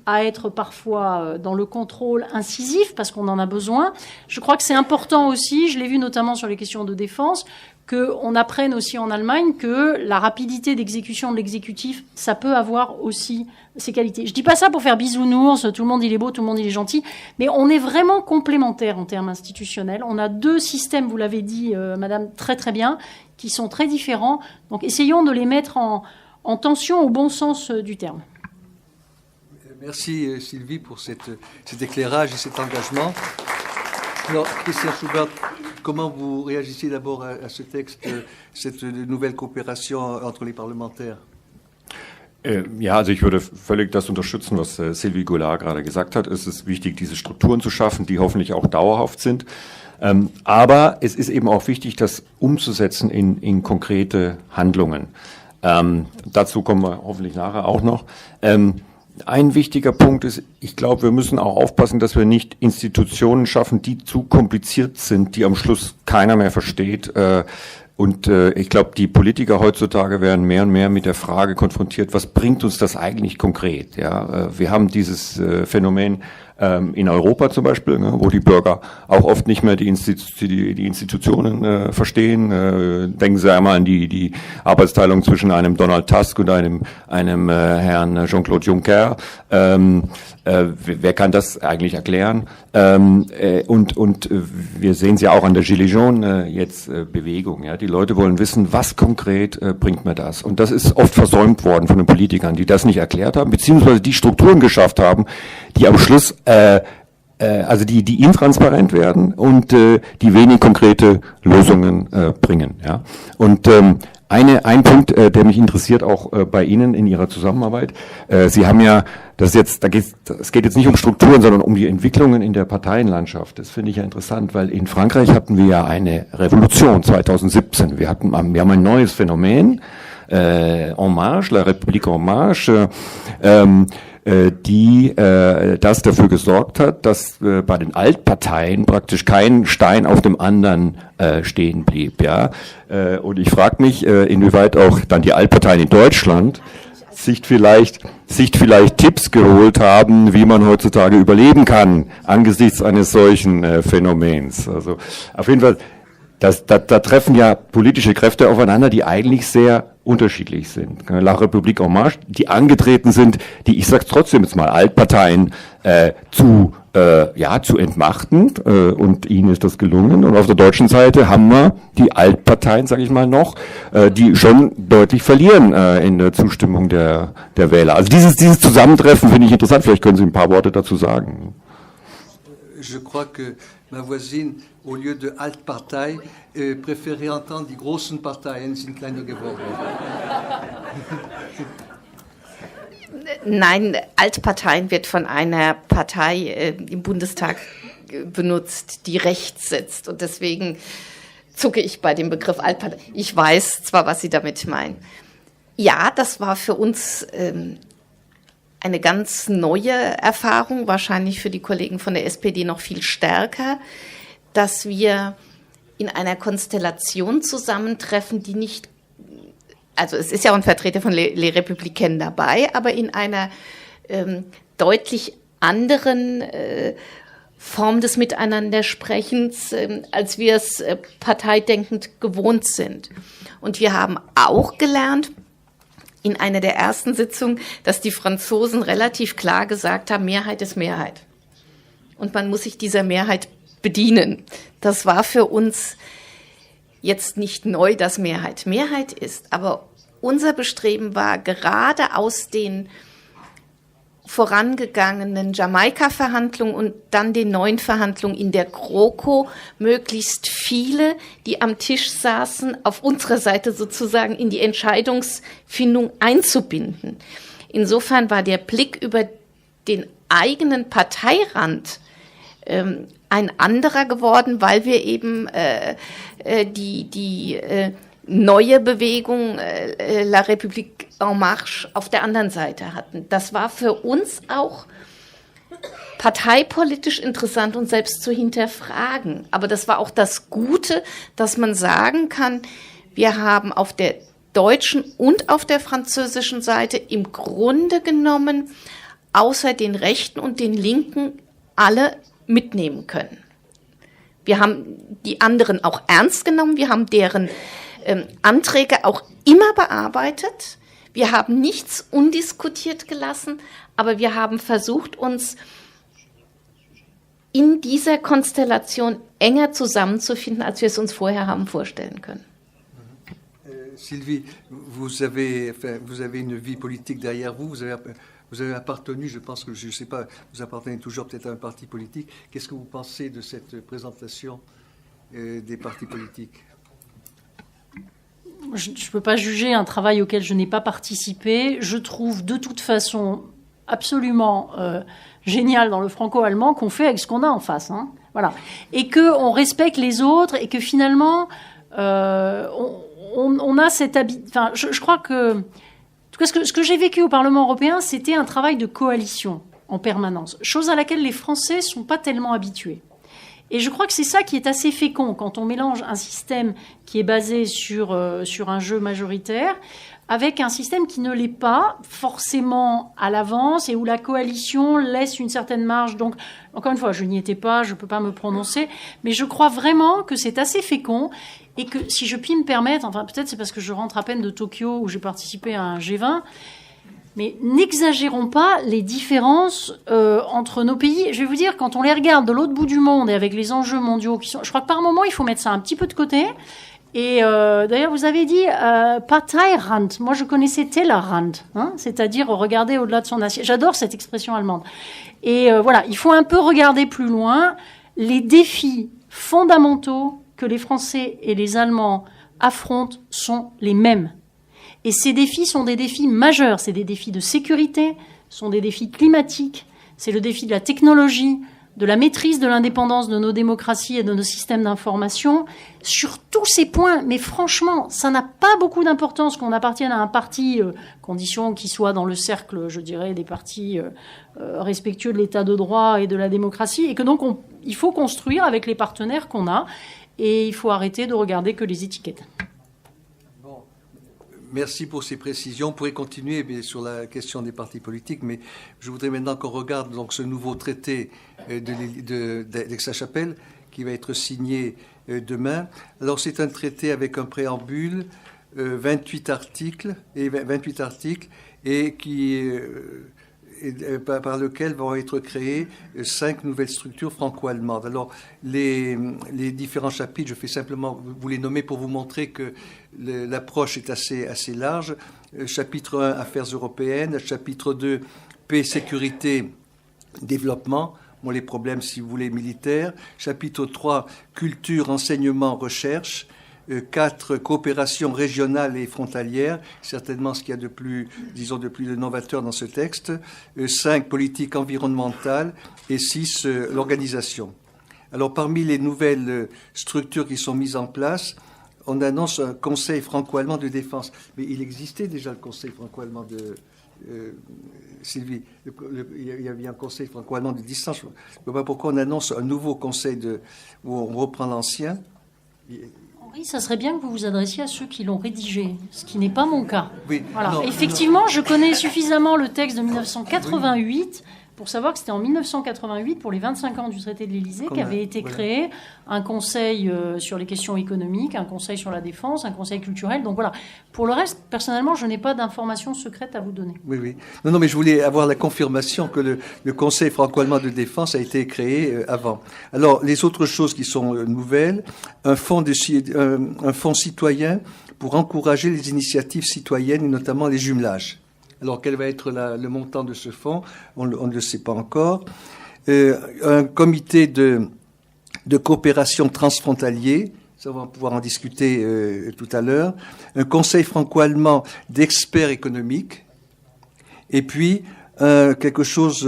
à être parfois dans le contrôle incisif, parce qu'on en a besoin. Je crois que c'est important aussi, je l'ai vu notamment sur les questions de défense, qu'on apprenne aussi en Allemagne que la rapidité d'exécution de l'exécutif, ça peut avoir aussi ses qualités. Je dis pas ça pour faire bisounours, tout le monde il est beau, tout le monde il est gentil, mais on est vraiment complémentaires en termes institutionnels. On a deux systèmes, vous l'avez dit, madame, très très bien, qui sont très différents. Donc essayons de les mettre en tension au bon sens du terme. Merci Sylvie pour cet éclairage et cet engagement. Alors, Christian Schubert, comment vous réagissez d'abord à ce texte, cette nouvelle coopération entre les parlementaires? Ja, also ich würde völlig das unterstützen, was Sylvie Goulard gerade gesagt hat. Es ist wichtig, diese Strukturen zu schaffen, die hoffentlich auch dauerhaft sind. Aber es ist eben auch wichtig, das umzusetzen in konkrete Handlungen. Dazu kommen wir hoffentlich nachher auch noch. Ein wichtiger Punkt ist, ich glaube, wir müssen auch aufpassen, dass wir nicht Institutionen schaffen, die zu kompliziert sind, die am Schluss keiner mehr versteht. Und ich glaube, die Politiker heutzutage werden mehr und mehr mit der Frage konfrontiert, was bringt uns das eigentlich konkret? Ja, wir haben dieses Phänomen in Europa zum Beispiel, ne, wo die Bürger auch oft nicht mehr die Institutionen verstehen. Denken Sie einmal an die Arbeitsteilung zwischen einem Donald Tusk und einem Herrn Jean-Claude Juncker. Wer kann das eigentlich erklären? Und wir sehen es ja auch an der Gilets jaunes jetzt Bewegung. Ja, die Leute wollen wissen, was konkret bringt mir das? Und das ist oft versäumt worden von den Politikern, die das nicht erklärt haben, beziehungsweise die Strukturen geschafft haben, die am Schluss also die intransparent werden und die wenig konkrete Lösungen bringen. Ja, und ein Punkt, der mich interessiert, auch bei Ihnen in Ihrer Zusammenarbeit. Sie haben ja, es geht jetzt nicht um Strukturen, sondern um die Entwicklungen in der Parteienlandschaft. Das finde ich ja interessant, weil in Frankreich hatten wir ja eine Revolution 2017. Wir haben ein neues Phänomen, En Marche, la République En Marche, die das dafür gesorgt hat, dass bei den Altparteien praktisch kein Stein auf dem anderen stehen blieb. Ja, und ich frage mich, inwieweit auch dann die Altparteien in Deutschland sich vielleicht Tipps geholt haben, wie man heutzutage überleben kann angesichts eines solchen Phänomens. Also auf jeden Fall, da treffen ja politische Kräfte aufeinander, die eigentlich sehr unterschiedlich sind. La République En Marche, die angetreten sind, die, ich sag's trotzdem jetzt mal, Altparteien zu entmachten, und ihnen ist das gelungen. Und auf der deutschen Seite haben wir die Altparteien, sage ich mal noch, die schon deutlich verlieren in der Zustimmung der Wähler. Also dieses Zusammentreffen finde ich interessant. Vielleicht können Sie ein paar Worte dazu sagen. Je crois que ma voisine, au lieu de Altpartei, préférait entendre die großen Parteien sind kleiner geworden. Nein, Altparteien wird von einer Partei im Bundestag benutzt, die rechts sitzt. Und deswegen zucke ich bei dem Begriff Altpartei. Ich weiß zwar, was Sie damit meinen. Ja, das war für uns eine ganz neue Erfahrung, wahrscheinlich für die Kollegen von der SPD noch viel stärker, dass wir in einer Konstellation zusammentreffen, die nicht, also es ist ja auch ein Vertreter von Les Républicains dabei, aber in einer deutlich anderen Form des Miteinandersprechens, als wir es parteidenkend gewohnt sind. Und wir haben auch gelernt, in einer der ersten Sitzungen, dass die Franzosen relativ klar gesagt haben, Mehrheit ist Mehrheit. Und man muss sich dieser Mehrheit bedienen. Das war für uns jetzt nicht neu, dass Mehrheit Mehrheit ist. Aber unser Bestreben war, gerade aus den vorangegangenen Jamaika-Verhandlungen und dann den neuen Verhandlungen in der GroKo möglichst viele, die am Tisch saßen, auf unserer Seite sozusagen in die Entscheidungsfindung einzubinden. Insofern war der Blick über den eigenen Parteirand ein anderer geworden, weil wir eben die neue Bewegung La République En Marche auf der anderen Seite hatten. Das war für uns auch parteipolitisch interessant und selbst zu hinterfragen. Aber das war auch das Gute, dass man sagen kann, wir haben auf der deutschen und auf der französischen Seite im Grunde genommen außer den Rechten und den Linken alle mitnehmen können. Wir haben die anderen auch ernst genommen, wir haben deren Anträge auch immer bearbeitet. Wir haben nichts undiskutiert gelassen, aber wir haben versucht, uns in dieser Konstellation enger zusammenzufinden, als wir es uns vorher haben vorstellen können. Sylvie, vous avez une vie politique derrière vous, vous avez appartenu, je pense que, je ne sais pas, vous appartenez toujours peut-être à un parti politique. Qu'est-ce que vous pensez de cette présentation des partis politiques? Je ne peux pas juger un travail auquel je n'ai pas participé. Je trouve de toute façon absolument génial dans le franco-allemand qu'on fait avec ce qu'on a en face. Hein. Voilà. Et qu'on respecte les autres et que finalement, on a cette habitude. Enfin, je crois que. En tout cas, ce que j'ai vécu au Parlement européen, c'était un travail de coalition en permanence, chose à laquelle les Français ne sont pas tellement habitués. Et je crois que c'est ça qui est assez fécond quand on mélange un système qui est basé sur un jeu majoritaire avec un système qui ne l'est pas forcément à l'avance et où la coalition laisse une certaine marge. Donc, encore une fois, je n'y étais pas, je ne peux pas me prononcer, mais je crois vraiment que c'est assez fécond et que, si je puis me permettre, enfin peut-être c'est parce que je rentre à peine de Tokyo où j'ai participé à un G20, mais n'exagérons pas les différences entre nos pays. Je vais vous dire, quand on les regarde de l'autre bout du monde et avec les enjeux mondiaux qui sont... Je crois que par moment, il faut mettre ça un petit peu de côté. Et d'ailleurs, vous avez dit Parteirand. Moi, je connaissais Tellerrand, hein, c'est-à-dire regarder au-delà de son assiette. J'adore cette expression allemande. Et voilà, il faut un peu regarder plus loin. Les défis fondamentaux que les Français et les Allemands affrontent sont les mêmes. Et ces défis sont des défis majeurs. C'est des défis de sécurité, sont des défis climatiques, c'est le défi de la technologie, de la maîtrise de l'indépendance de nos démocraties et de nos systèmes d'information. Sur tous ces points, mais franchement, ça n'a pas beaucoup d'importance qu'on appartienne à un parti, condition qu'il soit dans le cercle, je dirais, des partis respectueux de l'état de droit et de la démocratie, et que donc il faut construire avec les partenaires qu'on a, et il faut arrêter de regarder que les étiquettes. Merci pour ces précisions. On pourrait continuer sur la question des partis politiques, mais je voudrais maintenant qu'on regarde donc ce nouveau traité d'Aix-la-Chapelle qui va être signé demain. Alors c'est un traité avec un préambule, 28 articles et qui par lequel vont être créées 5 nouvelles structures franco-allemandes. Alors, les différents chapitres, je fais simplement vous les nommer pour vous montrer que l'approche est assez large. Chapitre 1, Affaires européennes. Chapitre 2, Paix, sécurité, développement. Bon, les problèmes, si vous voulez, militaires. Chapitre 3, Culture, enseignement, recherche. 4, coopération régionale et frontalière, certainement ce qu'il y a de plus, disons, de plus novateur dans ce texte. 5, politique environnementale. Et 6, l'organisation. Alors, parmi les nouvelles structures qui sont mises en place, on annonce un conseil franco-allemand de défense. Mais il existait déjà le conseil franco-allemand de... Sylvie, il y avait un conseil franco-allemand de distance. Je ne sais pas pourquoi on annonce un nouveau conseil où on reprend l'ancien. Oui, ça serait bien que vous vous adressiez à ceux qui l'ont rédigé, ce qui n'est pas mon cas. Oui, voilà. Non, effectivement, je connais suffisamment le texte de 1988 pour savoir que c'était en 1988, pour les 25 ans du traité de l'Élysée, qu'avait été créé un conseil sur les questions économiques, un conseil sur la défense, un conseil culturel. Donc voilà. Pour le reste, personnellement, je n'ai pas d'informations secrètes à vous donner. Oui, oui. Non, mais je voulais avoir la confirmation que le conseil franco-allemand de défense a été créé avant. Alors, les autres choses qui sont nouvelles, un fonds citoyen pour encourager les initiatives citoyennes, et notamment les jumelages. Alors, quel va être le montant de ce fonds? On ne le sait pas encore. Un comité de coopération transfrontalier, ça on va pouvoir en discuter tout à l'heure. Un conseil franco-allemand d'experts économiques. Et puis, quelque chose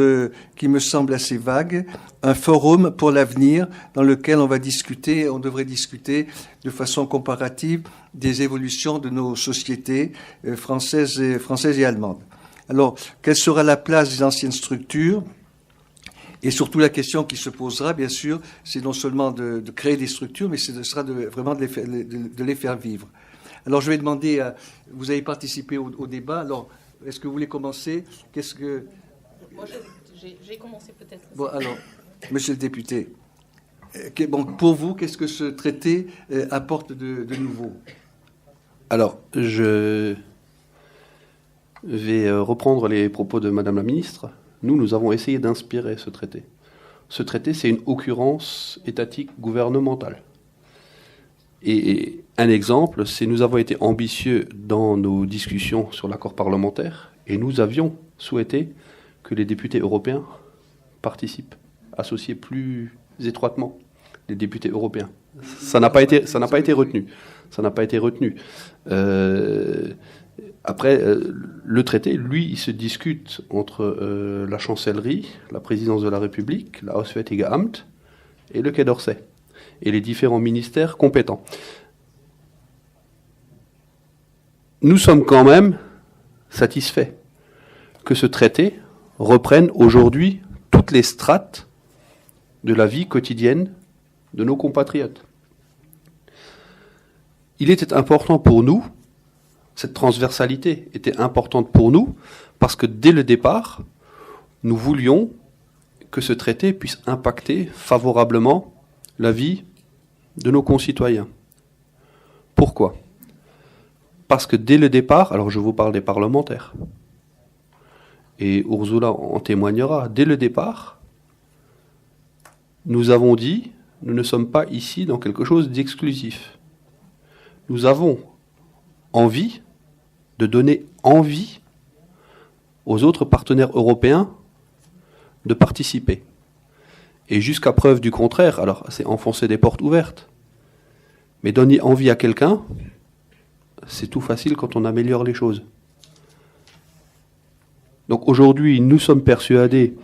qui me semble assez vague, un forum pour l'avenir dans lequel on devrait discuter de façon comparative des évolutions de nos sociétés françaises et allemandes. Alors, quelle sera la place des anciennes structures? Et surtout, la question qui se posera, bien sûr, c'est non seulement de créer des structures, mais ce sera vraiment de les faire vivre. Alors, je vais demander vous avez participé au débat, alors est-ce que vous voulez commencer? Moi, j'ai commencé peut-être. Bon, alors, monsieur le député, bon, pour vous, qu'est-ce que ce traité apporte de nouveau? Alors, je vais reprendre les propos de Madame la Ministre. Nous avons essayé d'inspirer ce traité. Ce traité, c'est une occurrence étatique gouvernementale. Et un exemple, c'est nous avons été ambitieux dans nos discussions sur l'accord parlementaire et nous avions souhaité que les députés européens participent, associés plus étroitement les députés européens. Ça n'a pas été retenu. Ça n'a pas été retenu. Après, le traité, lui, il se discute entre la chancellerie, la présidence de la République, la Auswärtige Amt et le Quai d'Orsay, et les différents ministères compétents. Nous sommes quand même satisfaits que ce traité reprenne aujourd'hui toutes les strates de la vie quotidienne de nos compatriotes. Il était important pour nous, cette transversalité était importante pour nous, parce que dès le départ, nous voulions que ce traité puisse impacter favorablement la vie de nos concitoyens. Pourquoi ? Parce que dès le départ, alors je vous parle des parlementaires, et Ursula en témoignera, dès le départ, nous avons dit, nous ne sommes pas ici dans quelque chose d'exclusif. Nous avons envie de donner envie aux autres partenaires européens de participer. Et jusqu'à preuve du contraire, alors c'est enfoncer des portes ouvertes, mais donner envie à quelqu'un, c'est tout facile quand on améliore les choses. Donc aujourd'hui, nous sommes persuadés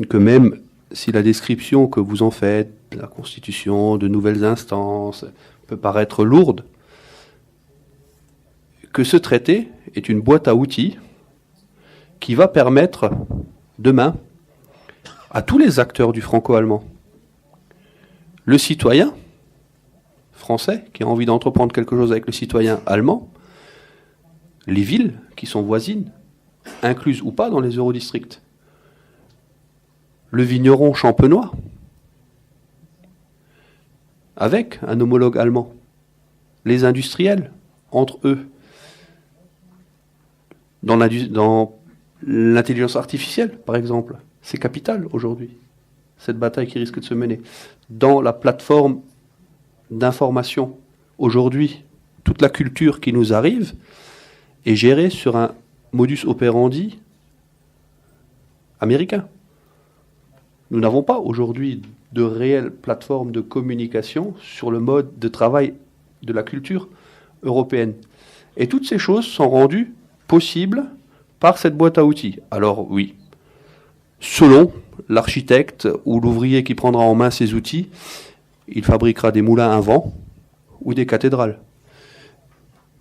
que même si la description que vous en faites, la constitution, de nouvelles instances, peut paraître lourde, que ce traité est une boîte à outils qui va permettre demain à tous les acteurs du franco-allemand, le citoyen français qui a envie d'entreprendre quelque chose avec le citoyen allemand, les villes qui sont voisines, incluses ou pas dans les eurodistricts, le vigneron champenois, avec un homologue allemand, les industriels, entre eux, dans l'intelligence artificielle, par exemple, c'est capital aujourd'hui, cette bataille qui risque de se mener. Dans la plateforme d'information, aujourd'hui, toute la culture qui nous arrive est gérée sur un modus operandi américain. Nous n'avons pas aujourd'hui de réelle plateforme de communication sur le mode de travail de la culture européenne. Et toutes ces choses sont rendues possibles par cette boîte à outils. Alors oui, selon l'architecte ou l'ouvrier qui prendra en main ces outils, il fabriquera des moulins à vent ou des cathédrales.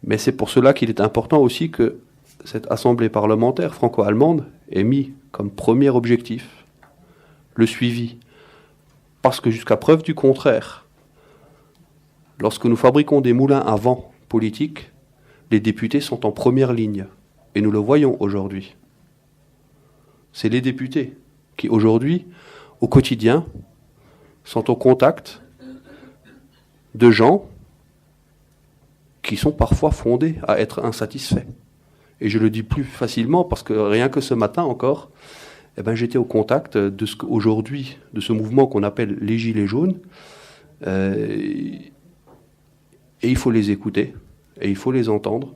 Mais c'est pour cela qu'il est important aussi que cette assemblée parlementaire franco-allemande ait mis comme premier objectif le suivi. Parce que jusqu'à preuve du contraire, lorsque nous fabriquons des moulins à vent politiques, les députés sont en première ligne. Et nous le voyons aujourd'hui. C'est les députés qui, aujourd'hui, au quotidien, sont au contact de gens qui sont parfois fondés à être insatisfaits. Et je le dis plus facilement parce que rien que ce matin encore, j'étais au contact de ce qu'aujourd'hui, de ce mouvement qu'on appelle les Gilets jaunes. Et il faut les écouter, et il faut les entendre,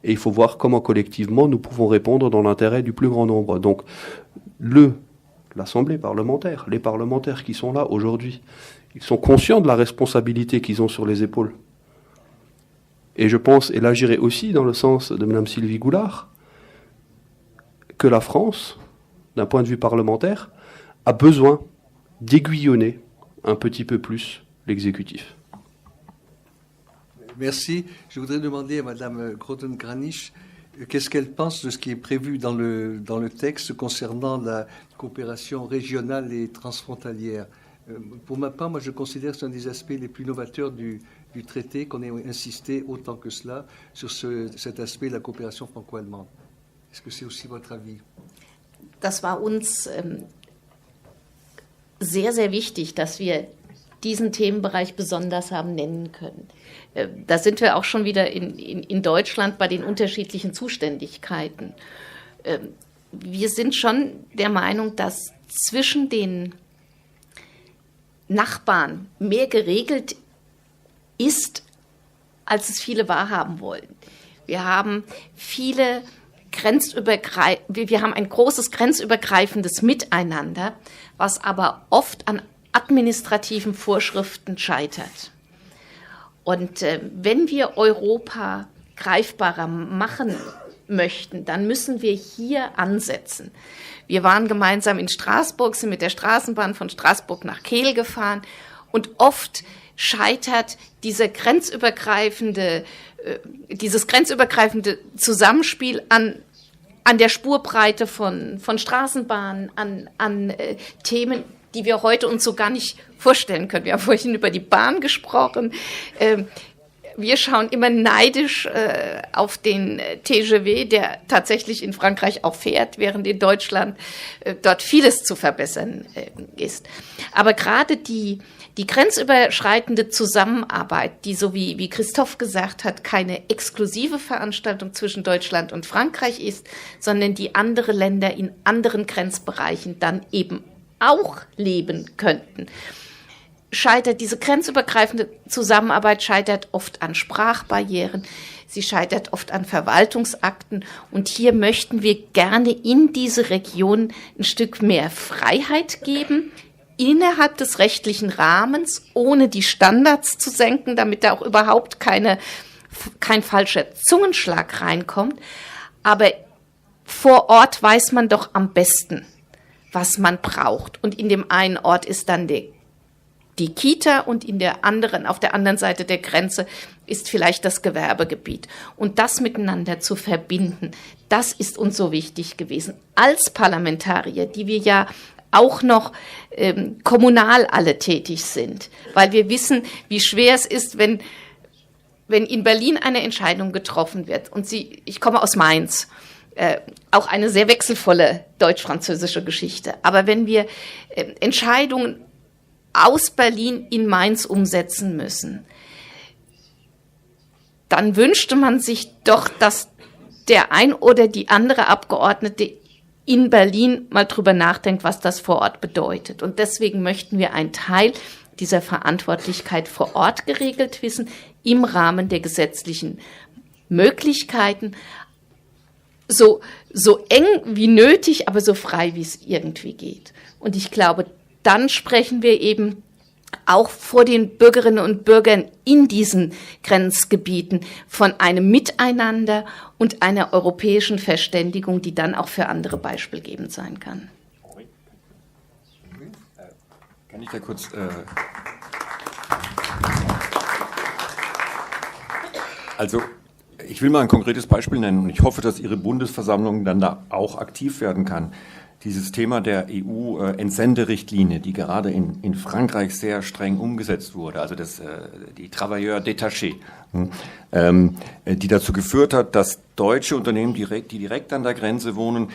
et il faut voir comment collectivement nous pouvons répondre dans l'intérêt du plus grand nombre. Donc l'Assemblée parlementaire, les parlementaires qui sont là aujourd'hui, ils sont conscients de la responsabilité qu'ils ont sur les épaules. Et je pense, et là j'irai aussi dans le sens de Mme Sylvie Goulard, que la France, d'un point de vue parlementaire, a besoin d'aiguillonner un petit peu plus l'exécutif. Merci. Je voudrais demander à Mme Groten-Kranich qu'est-ce qu'elle pense de ce qui est prévu dans le texte concernant la coopération régionale et transfrontalière. Pour ma part, moi, je considère que c'est un des aspects les plus novateurs du traité, qu'on ait insisté autant que cela sur cet aspect de la coopération franco-allemande. Est-ce que c'est aussi votre avis ? das war uns sehr, sehr wichtig, dass wir diesen Themenbereich besonders haben nennen können. Da sind wir auch schon wieder in Deutschland bei den unterschiedlichen Zuständigkeiten. Wir sind schon der Meinung, dass zwischen den Nachbarn mehr geregelt ist, als es viele wahrhaben wollen. Wir haben ein großes grenzübergreifendes Miteinander, was aber oft an administrativen Vorschriften scheitert. Und wenn wir Europa greifbarer machen möchten, dann müssen wir hier ansetzen. Wir waren gemeinsam in Straßburg, sind mit der Straßenbahn von Straßburg nach Kehl gefahren und oft scheitert dieses grenzübergreifende Zusammenspiel an der Spurbreite von Straßenbahnen, an Themen, die wir heute uns so gar nicht vorstellen können. Wir haben vorhin über die Bahn gesprochen. Wir schauen immer neidisch auf den TGV, der tatsächlich in Frankreich auch fährt, während in Deutschland dort vieles zu verbessern ist. Aber gerade die grenzüberschreitende Zusammenarbeit, die, so wie Christoph gesagt hat, keine exklusive Veranstaltung zwischen Deutschland und Frankreich ist, sondern die andere Länder in anderen Grenzbereichen dann eben auch leben könnten. Diese grenzübergreifende Zusammenarbeit scheitert oft an Sprachbarrieren, sie scheitert oft an Verwaltungsakten und hier möchten wir gerne in diese Region ein Stück mehr Freiheit geben, innerhalb des rechtlichen Rahmens, ohne die Standards zu senken, damit da auch überhaupt kein falscher Zungenschlag reinkommt. Aber vor Ort weiß man doch am besten, was man braucht. Und in dem einen Ort ist dann die Kita und auf der anderen Seite der Grenze ist vielleicht das Gewerbegebiet. Und das miteinander zu verbinden, das ist uns so wichtig gewesen. Als Parlamentarier, die wir ja auch noch kommunal alle tätig sind, weil wir wissen, wie schwer es ist, wenn in Berlin eine Entscheidung getroffen wird. Und ich komme aus Mainz, auch eine sehr wechselvolle deutsch-französische Geschichte. Aber wenn wir Entscheidungen aus Berlin in Mainz umsetzen müssen, dann wünschte man sich doch, dass der ein oder die andere Abgeordnete in Berlin mal drüber nachdenkt, was das vor Ort bedeutet. Und deswegen möchten wir einen Teil dieser Verantwortlichkeit vor Ort geregelt wissen, im Rahmen der gesetzlichen Möglichkeiten, so eng wie nötig, aber so frei, wie es irgendwie geht. Und ich glaube, dann sprechen wir eben auch vor den Bürgerinnen und Bürgern in diesen Grenzgebieten von einem Miteinander und einer europäischen Verständigung, die dann auch für andere beispielgebend sein kann. Kann ich da kurz... Also, ich will mal ein konkretes Beispiel nennen und ich hoffe, dass Ihre Bundesversammlung dann da auch aktiv werden kann. Dieses Thema der EU-Entsenderichtlinie, die gerade in Frankreich sehr streng umgesetzt wurde, also die Travailleurs détachés, die dazu geführt hat, dass deutsche Unternehmen, die direkt an der Grenze wohnen,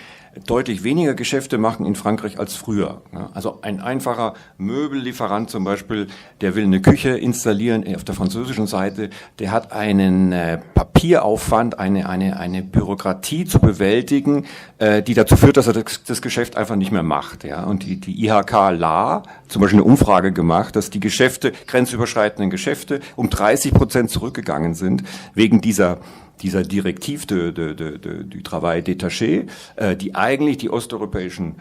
deutlich weniger Geschäfte machen in Frankreich als früher. Also ein einfacher Möbellieferant zum Beispiel, der will eine Küche installieren auf der französischen Seite, der hat einen Papieraufwand, eine Bürokratie zu bewältigen, die dazu führt, dass er das Geschäft einfach nicht mehr macht. Ja? Und die IHK La zum Beispiel eine Umfrage gemacht, dass die grenzüberschreitenden Geschäfte um 30% zurückgegangen sind, wegen dieser Direktive du Travail détaché, die eigentlich die osteuropäischen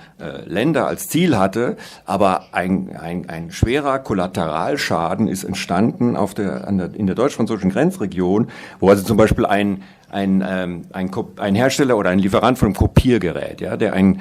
Länder als Ziel hatte, aber ein schwerer Kollateralschaden ist entstanden in der deutsch-französischen Grenzregion, wo also zum Beispiel ein Hersteller oder ein Lieferant von einem Kopiergerät, ja, der ein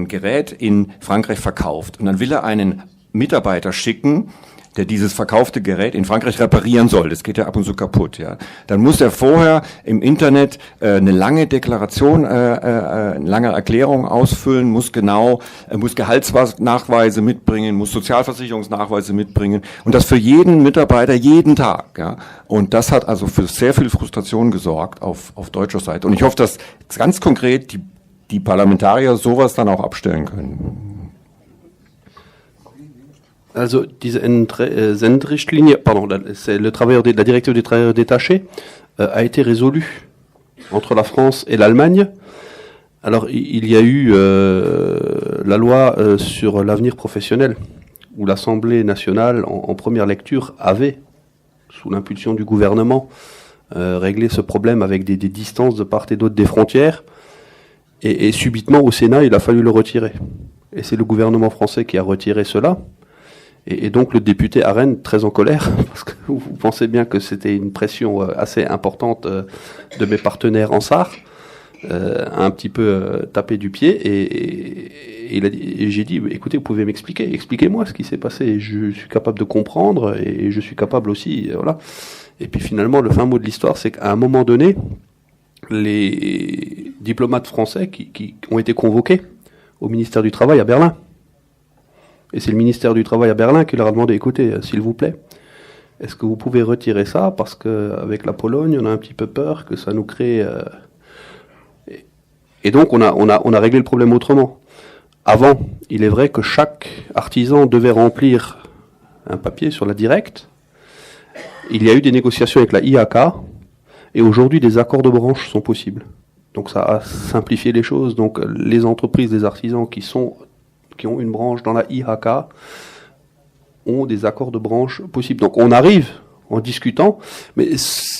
Gerät in Frankreich verkauft und dann will er einen Mitarbeiter schicken, der dieses verkaufte Gerät in Frankreich reparieren soll. Das geht ja ab und zu kaputt, ja. Dann muss er vorher im Internet eine lange Deklaration, eine lange Erklärung ausfüllen, muss Gehaltsnachweise mitbringen, muss Sozialversicherungsnachweise mitbringen und das für jeden Mitarbeiter jeden Tag, ja. Und das hat also für sehr viel Frustration gesorgt auf deutscher Seite. Und ich hoffe, dass ganz konkret die Parlamentarier sowas dann auch abstellen können. Also diese Sendrichtlinie, pardon, c'est la directive des travailleurs détachés a été résolue entre la France et l'Allemagne. Alors il y a eu la loi sur l'avenir professionnel, où l'Assemblée nationale, en première lecture, avait, sous l'impulsion du gouvernement, réglé ce problème avec des distances de part et d'autre des frontières. Et subitement, au Sénat, il a fallu le retirer. Et c'est le gouvernement français qui a retiré cela. Et donc le député à Rennes, très en colère, parce que vous pensez bien que c'était une pression assez importante de mes partenaires en SAR, a un petit peu tapé du pied, et j'ai dit, écoutez, vous pouvez m'expliquer, expliquez-moi ce qui s'est passé, je suis capable de comprendre, et je suis capable aussi, voilà. Et puis finalement, le fin mot de l'histoire, c'est qu'à un moment donné, les diplomates français qui ont été convoqués au ministère du Travail à Berlin, et c'est le ministère du Travail à Berlin qui leur a demandé, écoutez, s'il vous plaît, est-ce que vous pouvez retirer ça, parce qu'avec la Pologne, on a un petit peu peur que ça nous crée... Et donc on a réglé le problème autrement. Avant, il est vrai que chaque artisan devait remplir un papier sur la directe. Il y a eu des négociations avec la IHK, et aujourd'hui des accords de branche sont possibles. Donc ça a simplifié les choses. Donc les entreprises, les artisans qui ont une branche dans la IHK ont des accords de branche possibles. Donc on arrive en discutant, mais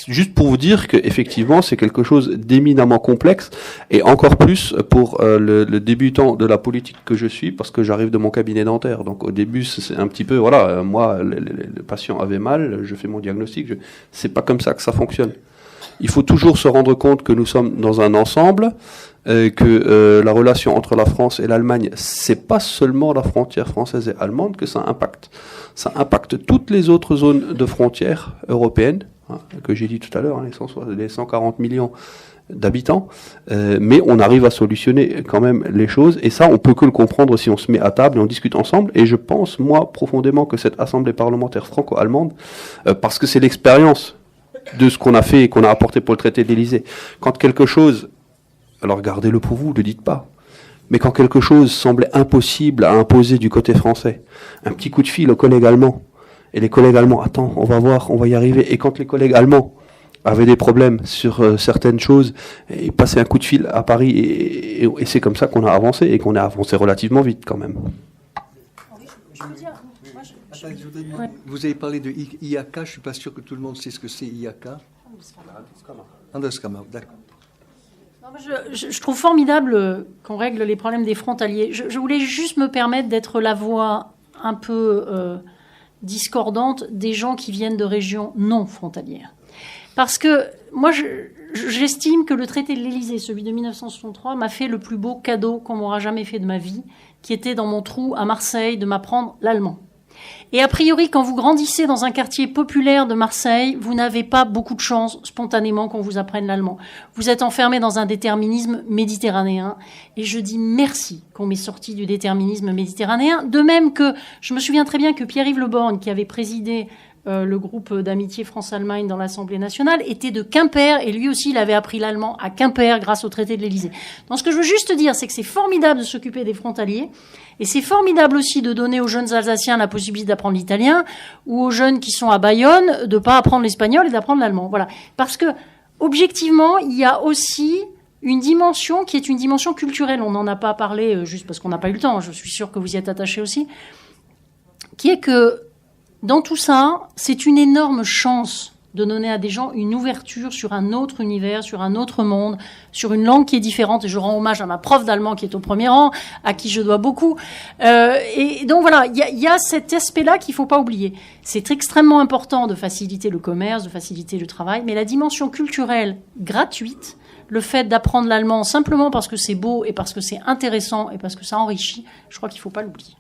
juste pour vous dire qu'effectivement c'est quelque chose d'éminemment complexe, et encore plus pour le débutant de la politique que je suis, parce que j'arrive de mon cabinet dentaire. Donc au début c'est un petit peu, voilà, moi le patient avait mal, je fais mon diagnostic, c'est pas comme ça que ça fonctionne. Il faut toujours se rendre compte que nous sommes dans un ensemble, que la relation entre la France et l'Allemagne, c'est pas seulement la frontière française et allemande que ça impacte. Ça impacte toutes les autres zones de frontières européennes, hein, que j'ai dit tout à l'heure, hein, les 140 millions d'habitants, mais on arrive à solutionner quand même les choses, et ça on peut que le comprendre si on se met à table et on discute ensemble. Et je pense moi profondément que cette assemblée parlementaire franco-allemande, parce que c'est l'expérience de ce qu'on a fait et qu'on a apporté pour le traité de l'Élysée, quand quelque chose, alors gardez-le pour vous, ne le dites pas, mais quand quelque chose semblait impossible à imposer du côté français, un petit coup de fil aux collègues allemands, et les collègues allemands, attends, on va voir, on va y arriver, et quand les collègues allemands avaient des problèmes sur certaines choses, ils passaient un coup de fil à Paris, et c'est comme ça qu'on a avancé, et qu'on a avancé relativement vite quand même. Vous avez parlé de IHK, je ne suis pas sûr que tout le monde sait ce que c'est IHK. Handelskammer, d'accord. Je trouve formidable qu'on règle les problèmes des frontaliers. Je voulais juste me permettre d'être la voix un peu discordante des gens qui viennent de régions non frontalières. Parce que moi, j'estime que le traité de l'Élysée, celui de 1963, m'a fait le plus beau cadeau qu'on m'aura jamais fait de ma vie, qui était dans mon trou à Marseille de m'apprendre l'allemand. Et a priori, quand vous grandissez dans un quartier populaire de Marseille, vous n'avez pas beaucoup de chance spontanément qu'on vous apprenne l'allemand. Vous êtes enfermé dans un déterminisme méditerranéen. Et je dis merci qu'on m'ait sorti du déterminisme méditerranéen. De même que, je me souviens très bien que Pierre-Yves Le Borgne, qui avait présidé le groupe d'amitié France-Allemagne dans l'Assemblée nationale, était de Quimper, et lui aussi, il avait appris l'allemand à Quimper grâce au traité de l'Élysée. Donc ce que je veux juste dire, c'est que c'est formidable de s'occuper des frontaliers, et c'est formidable aussi de donner aux jeunes Alsaciens la possibilité d'apprendre l'italien, ou aux jeunes qui sont à Bayonne de pas apprendre l'espagnol et d'apprendre l'allemand. Voilà. Parce que, objectivement, il y a aussi une dimension qui est une dimension culturelle. On n'en a pas parlé juste parce qu'on n'a pas eu le temps. Je suis sûre que vous y êtes attachés aussi. Qui est que, dans tout ça, c'est une énorme chance de donner à des gens une ouverture sur un autre univers, sur un autre monde, sur une langue qui est différente. Et je rends hommage à ma prof d'allemand qui est au premier rang, à qui je dois beaucoup. Et donc voilà, il y a cet aspect-là qu'il ne faut pas oublier. C'est extrêmement important de faciliter le commerce, de faciliter le travail, mais la dimension culturelle gratuite, le fait d'apprendre l'allemand simplement parce que c'est beau et parce que c'est intéressant et parce que ça enrichit, je crois qu'il ne faut pas l'oublier.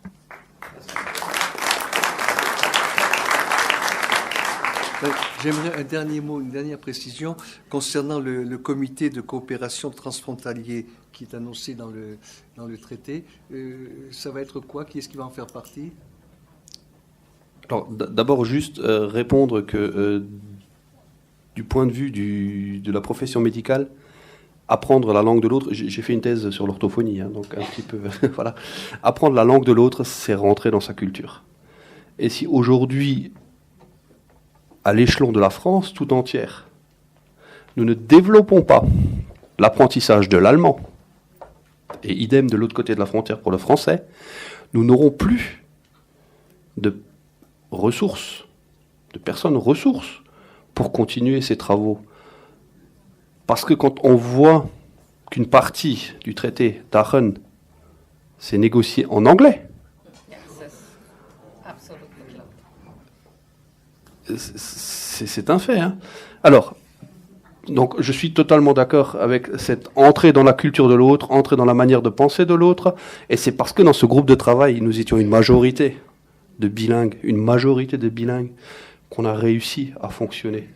J'aimerais un dernier mot, une dernière précision concernant le comité de coopération transfrontalier qui est annoncé dans le traité. Ça va être quoi? Qui est-ce qui va en faire partie? Alors, d'abord, juste répondre que du point de vue de la profession médicale, apprendre la langue de l'autre, j'ai fait une thèse sur l'orthophonie, hein, donc un petit peu, voilà. Apprendre la langue de l'autre, c'est rentrer dans sa culture. Et si aujourd'hui, à l'échelon de la France tout entière, nous ne développons pas l'apprentissage de l'allemand, et idem de l'autre côté de la frontière pour le français, nous n'aurons plus de ressources, de personnes ressources pour continuer ces travaux. Parce que quand on voit qu'une partie du traité d'Aachen s'est négociée en anglais, c'est un fait. Hein. Alors, donc, je suis totalement d'accord avec cette entrée dans la culture de l'autre, entrée dans la manière de penser de l'autre, et c'est parce que dans ce groupe de travail, nous étions une majorité de bilingues, qu'on a réussi à fonctionner.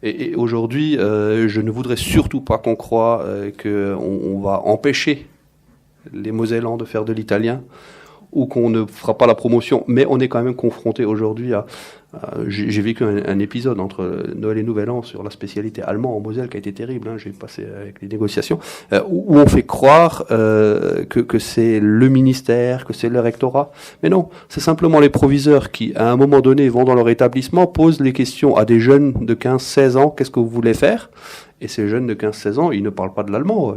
Et aujourd'hui, je ne voudrais surtout pas qu'on croie qu'on va empêcher les Mosellans de faire de l'italien ou qu'on ne fera pas la promotion. Mais on est quand même confronté aujourd'hui à... j'ai vécu un épisode entre Noël et Nouvel An sur la spécialité allemande en Moselle qui a été terrible. Hein, j'ai passé avec les négociations où on fait croire que c'est le ministère, que c'est le rectorat. Mais non, c'est simplement les proviseurs qui, à un moment donné, vont dans leur établissement, posent les questions à des jeunes de 15-16 ans. Qu'est-ce que vous voulez faire? Et ces jeunes de 15-16 ans, ils ne parlent pas de l'allemand.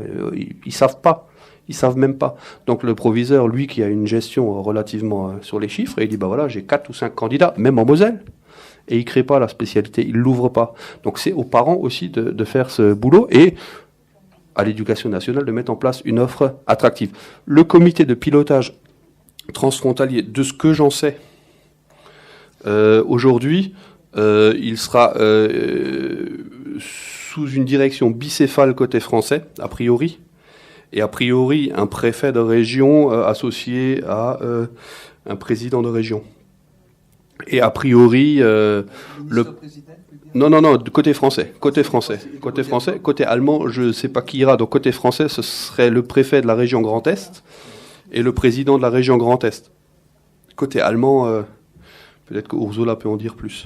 Ils savent pas. Ils savent même pas. Donc le proviseur, lui, qui a une gestion relativement sur les chiffres, il dit, bah voilà, j'ai 4 ou 5 candidats, même en Moselle, et il crée pas la spécialité, il l'ouvre pas. Donc c'est aux parents aussi de faire ce boulot, et à l'éducation nationale de mettre en place une offre attractive. Le comité de pilotage transfrontalier, de ce que j'en sais, aujourd'hui, il sera sous une direction bicéphale côté français, a priori, et a priori un préfet de région associé à un président de région. Et a priori non, côté français, côté allemand, je ne sais pas qui ira. Donc côté français, ce serait le préfet de la région Grand Est et le président de la région Grand Est. Côté allemand, peut-être que Ursula peut en dire plus.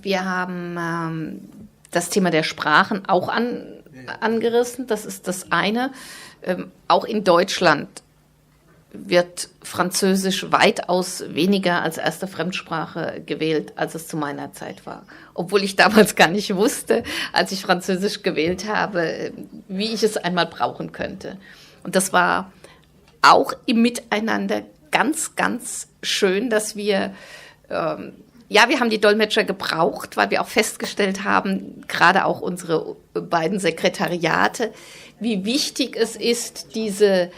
Wir haben das Thema der Sprachen auch angerissen. Das ist das eine. Auch in Deutschland wird Französisch weitaus weniger als erste Fremdsprache gewählt, als es zu meiner Zeit war. Obwohl ich damals gar nicht wusste, als ich Französisch gewählt habe, wie ich es einmal brauchen könnte. Und das war auch im Miteinander ganz, ganz schön, dass wir... wir haben die Dolmetscher gebraucht, weil wir auch festgestellt haben, gerade auch unsere beiden Sekretariate, wie wichtig es ist, dieses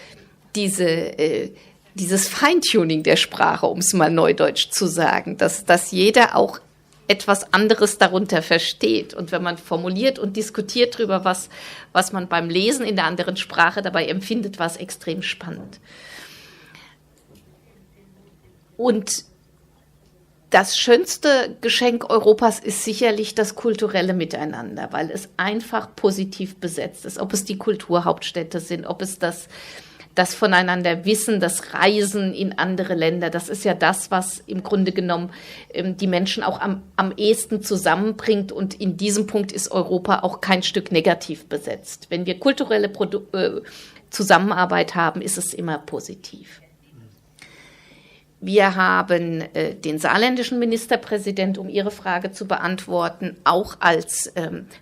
Feintuning der Sprache, um es mal neudeutsch zu sagen, dass jeder auch etwas anderes darunter versteht. Und wenn man formuliert und diskutiert darüber, was man beim Lesen in der anderen Sprache dabei empfindet, war es extrem spannend. Und das schönste Geschenk Europas ist sicherlich das kulturelle Miteinander, weil es einfach positiv besetzt ist. Ob es die Kulturhauptstädte sind, ob es das voneinander Wissen, das Reisen in andere Länder, das ist ja das, was im Grunde genommen die Menschen auch am ehesten zusammenbringt. Und in diesem Punkt ist Europa auch kein Stück negativ besetzt. Wenn wir kulturelle Zusammenarbeit haben, ist es immer positiv. Wir haben den saarländischen Ministerpräsident, um Ihre Frage zu beantworten, auch als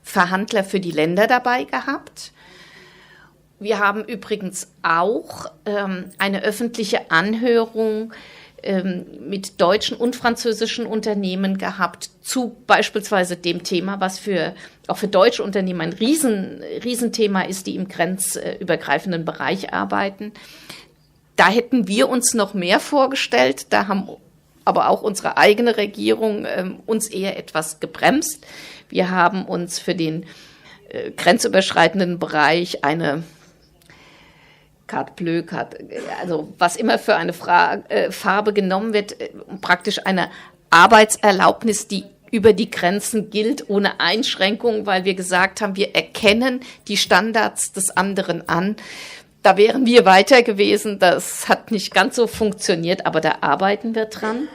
Verhandler für die Länder dabei gehabt. Wir haben übrigens auch eine öffentliche Anhörung mit deutschen und französischen Unternehmen gehabt zu beispielsweise dem Thema, was auch für deutsche Unternehmen ein Riesenthema ist, die im grenzübergreifenden Bereich arbeiten. Da hätten wir uns noch mehr vorgestellt, da haben aber auch unsere eigene Regierung uns eher etwas gebremst. Wir haben uns für den grenzüberschreitenden Bereich eine Carte Bleue, also was immer für eine Farbe genommen wird, praktisch eine Arbeitserlaubnis, die über die Grenzen gilt, ohne Einschränkung, weil wir gesagt haben, wir erkennen die Standards des anderen an. Da wären wir weiter gewesen, das hat nicht ganz so funktioniert, aber da arbeiten wir dran.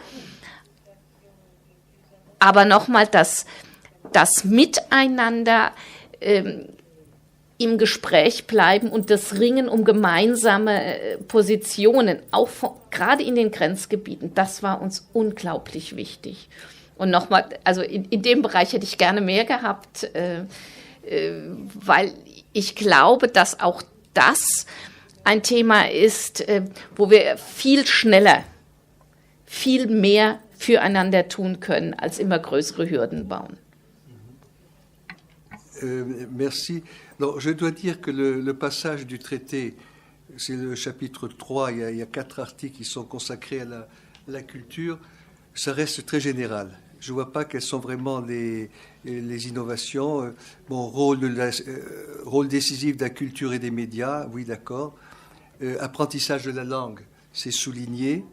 Aber nochmal, das das Miteinander im Gespräch bleiben und das Ringen um gemeinsame Positionen, auch gerade in den Grenzgebieten, das war uns unglaublich wichtig. Und nochmal, also in dem Bereich hätte ich gerne mehr gehabt, weil ich glaube, dass auch das ein Thema ist, wo wir viel schneller, viel mehr füreinander tun können, als immer größere Hürden bauen. Merci. Alors, je dois dire que le passage du traité, c'est le chapitre 3, il y a 4 articles qui sont consacrés à la culture, ça reste très général. Je ne vois pas quelles sont vraiment les innovations. Bon, rôle décisif de la culture et des médias, oui, d'accord. Apprentissage de la langue, c'est souligné.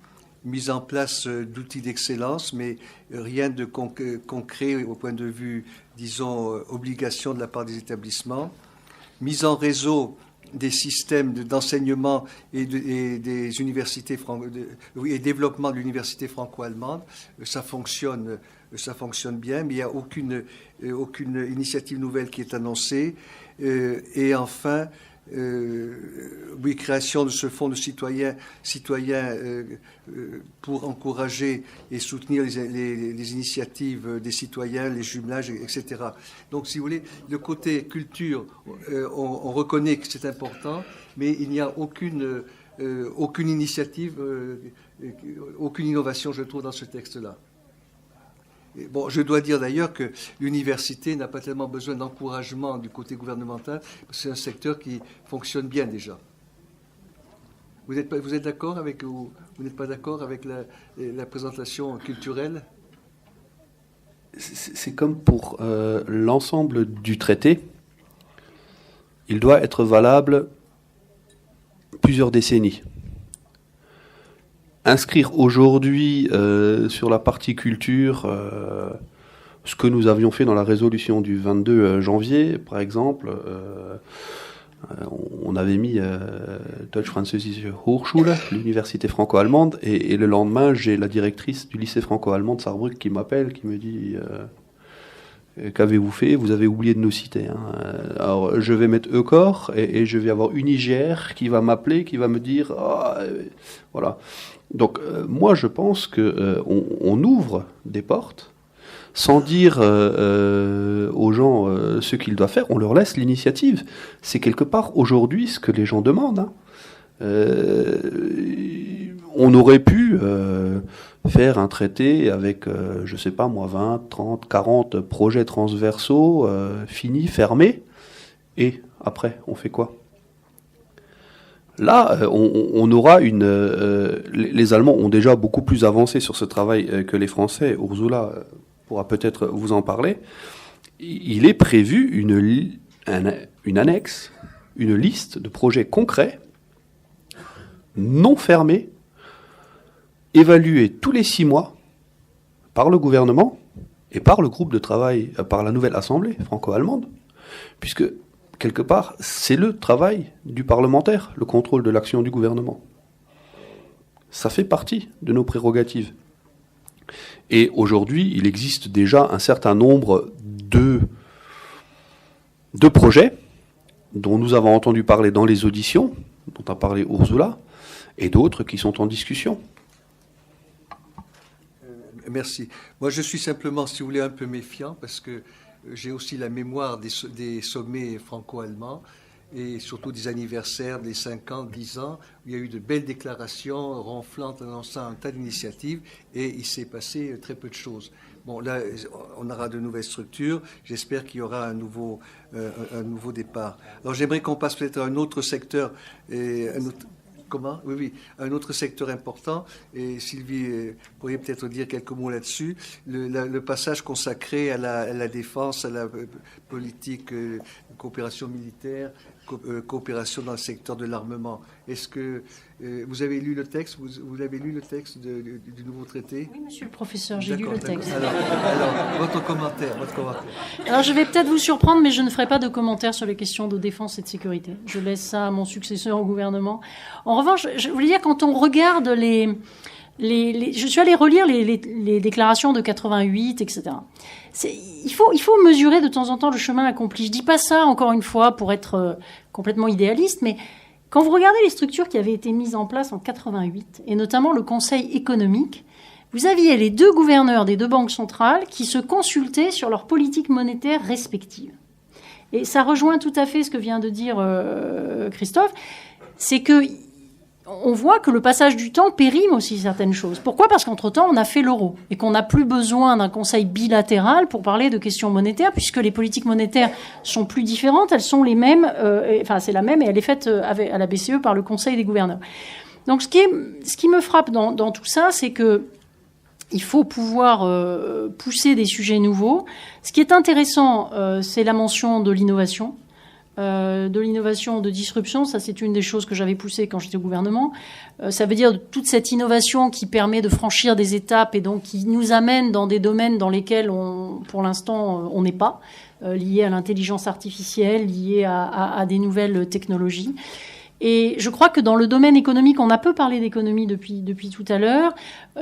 Mise en place d'outils d'excellence, mais rien de concret au point de vue, disons, obligation de la part des établissements. Mise en réseau des systèmes d'enseignement et des universités et développement de l'université franco-allemande, ça fonctionne bien, mais il n'y a aucune initiative nouvelle qui est annoncée. Et enfin, oui, création de ce fonds de citoyens pour encourager et soutenir les initiatives des citoyens, les jumelages, etc. Donc, si vous voulez, le côté culture, on reconnaît que c'est important, mais il n'y a aucune initiative, aucune innovation, je trouve, dans ce texte-là. Bon, je dois dire d'ailleurs que l'université n'a pas tellement besoin d'encouragement du côté gouvernemental, parce que c'est un secteur qui fonctionne bien déjà. Vous êtes d'accord avec, ou vous n'êtes pas d'accord avec la présentation culturelle? C'est comme pour l'ensemble du traité. Il doit être valable plusieurs décennies. Inscrire aujourd'hui sur la partie culture ce que nous avions fait dans la résolution du 22 janvier, par exemple, on avait mis Deutsch-Französische Hochschule, l'université franco-allemande, et le lendemain, j'ai la directrice du lycée franco-allemand de Saarbrück qui m'appelle, qui me dit qu'avez-vous fait? Vous avez oublié de nous citer. Hein. Alors, je vais mettre EUCOR et je vais avoir une IGR qui va m'appeler, qui va me dire voilà. Donc, moi, je pense qu'on ouvre des portes sans dire aux gens ce qu'ils doivent faire. On leur laisse l'initiative. C'est quelque part aujourd'hui ce que les gens demandent. Hein. On aurait pu faire un traité avec, je sais pas moi, 20, 30, 40 projets transversaux finis, fermés. Et après, on fait quoi ? Là, on aura les Allemands ont déjà beaucoup plus avancé sur ce travail que les Français. Ursula pourra peut-être vous en parler. Il est prévu une annexe, une liste de projets concrets, non fermés, évalués tous les 6 mois par le gouvernement et par le groupe de travail, par la nouvelle assemblée franco-allemande, puisque quelque part, c'est le travail du parlementaire, le contrôle de l'action du gouvernement. Ça fait partie de nos prérogatives. Et aujourd'hui, il existe déjà un certain nombre de projets dont nous avons entendu parler dans les auditions, dont a parlé Ursula, et d'autres qui sont en discussion. Merci. Moi, je suis simplement, si vous voulez, un peu méfiant, parce que j'ai aussi la mémoire des sommets franco-allemands et surtout des anniversaires des 5 ans, 10 ans, où il y a eu de belles déclarations ronflantes annonçant un tas d'initiatives et il s'est passé très peu de choses. Bon, là, on aura de nouvelles structures. J'espère qu'il y aura un nouveau départ. Alors, j'aimerais qu'on passe peut-être à un autre secteur. Comment ? Oui, un autre secteur important, et Sylvie pourrait peut-être dire quelques mots là-dessus, le passage consacré à la défense, à la politique de coopération militaire, coopération dans le secteur de l'armement. Est-ce que vous avez lu le texte vous avez lu le texte du nouveau traité? Oui, monsieur le professeur, j'ai lu le texte. Alors, votre commentaire. Alors, je vais peut-être vous surprendre, mais je ne ferai pas de commentaires sur les questions de défense et de sécurité. Je laisse ça à mon successeur au gouvernement. En revanche, je voulais dire, quand on regarde je suis allée relire les déclarations de 88, etc. Il faut mesurer de temps en temps le chemin accompli. Je dis pas ça, encore une fois, pour être complètement idéaliste, mais quand vous regardez les structures qui avaient été mises en place en 88, et notamment le Conseil économique, vous aviez les 2 gouverneurs des 2 banques centrales qui se consultaient sur leurs politiques monétaires respectives. Et ça rejoint tout à fait ce que vient de dire Christophe, c'est que on voit que le passage du temps périme aussi certaines choses. Pourquoi ? Parce qu'entre-temps, on a fait l'euro et qu'on n'a plus besoin d'un conseil bilatéral pour parler de questions monétaires, puisque les politiques monétaires sont plus différentes, elles sont les mêmes, c'est la même et elle est faite à la BCE par le Conseil des gouverneurs. Donc ce qui me frappe dans tout ça, c'est que il faut pouvoir pousser des sujets nouveaux. Ce qui est intéressant, c'est la mention de l'innovation. De disruption, ça c'est une des choses que j'avais poussées quand j'étais au gouvernement. Ça veut dire toute cette innovation qui permet de franchir des étapes et donc qui nous amène dans des domaines dans lesquels pour l'instant on n'est pas, liés à l'intelligence artificielle, liés à des nouvelles technologies. Et je crois que dans le domaine économique, on a peu parlé d'économie depuis tout à l'heure,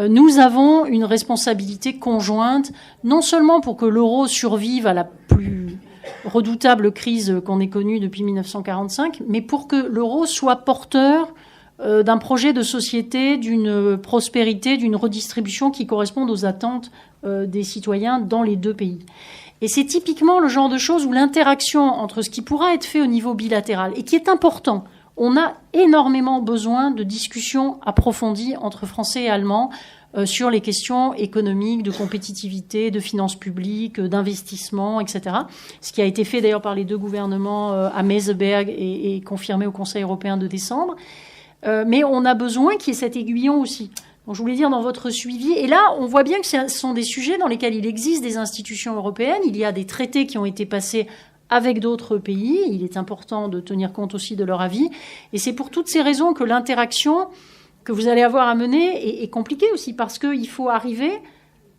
nous avons une responsabilité conjointe, non seulement pour que l'euro survive à la plus redoutable crise qu'on ait connue depuis 1945, mais pour que l'euro soit porteur d'un projet de société, d'une prospérité, d'une redistribution qui correspondent aux attentes des citoyens dans les 2 pays. Et c'est typiquement le genre de choses où l'interaction entre ce qui pourra être fait au niveau bilatéral et qui est important, on a énormément besoin de discussions approfondies entre Français et Allemands sur les questions économiques, de compétitivité, de finances publiques, d'investissement, etc. Ce qui a été fait d'ailleurs par les 2 gouvernements à Meseberg et confirmé au Conseil européen de décembre. Mais on a besoin qu'il y ait cet aiguillon aussi. Donc, je voulais dire dans votre suivi, et là, on voit bien que ce sont des sujets dans lesquels il existe des institutions européennes. Il y a des traités qui ont été passés avec d'autres pays. Il est important de tenir compte aussi de leur avis. Et c'est pour toutes ces raisons que l'interaction que vous allez avoir à mener est compliquée aussi, parce qu'il faut arriver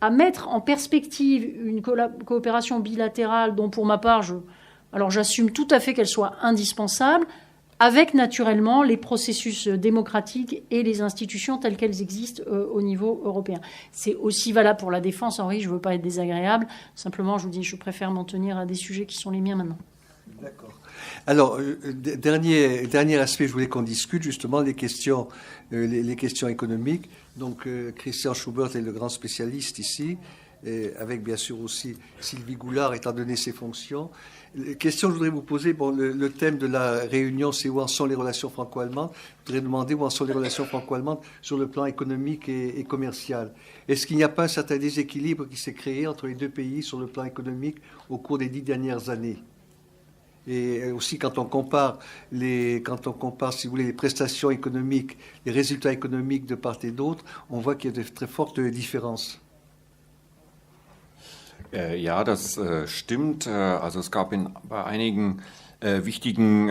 à mettre en perspective une coopération bilatérale dont, pour ma part, j'assume tout à fait qu'elle soit indispensable, avec naturellement les processus démocratiques et les institutions telles qu'elles existent au niveau européen. C'est aussi valable pour la défense, Henri, je ne veux pas être désagréable, simplement je vous dis, je préfère m'en tenir à des sujets qui sont les miens maintenant. D'accord. Alors, dernier aspect, je voulais qu'on discute justement les questions économiques. Donc, Christian Schubert est le grand spécialiste ici, avec bien sûr aussi Sylvie Goulard, étant donné ses fonctions. Question que je voudrais vous poser, le thème de la réunion, c'est où en sont les relations franco-allemandes. Je voudrais demander où en sont les relations franco-allemandes sur le plan économique et commercial. Est-ce qu'il n'y a pas un certain déséquilibre qui s'est créé entre les 2 pays sur le plan économique au cours des 10 dernières années ? Et aussi, quand on compare, si vous voulez, les prestations économiques, les résultats économiques de part et d'autre, on voit qu'il y a de très fortes différences. Ja, das stimmt. Also es gab bei einigen wichtigen,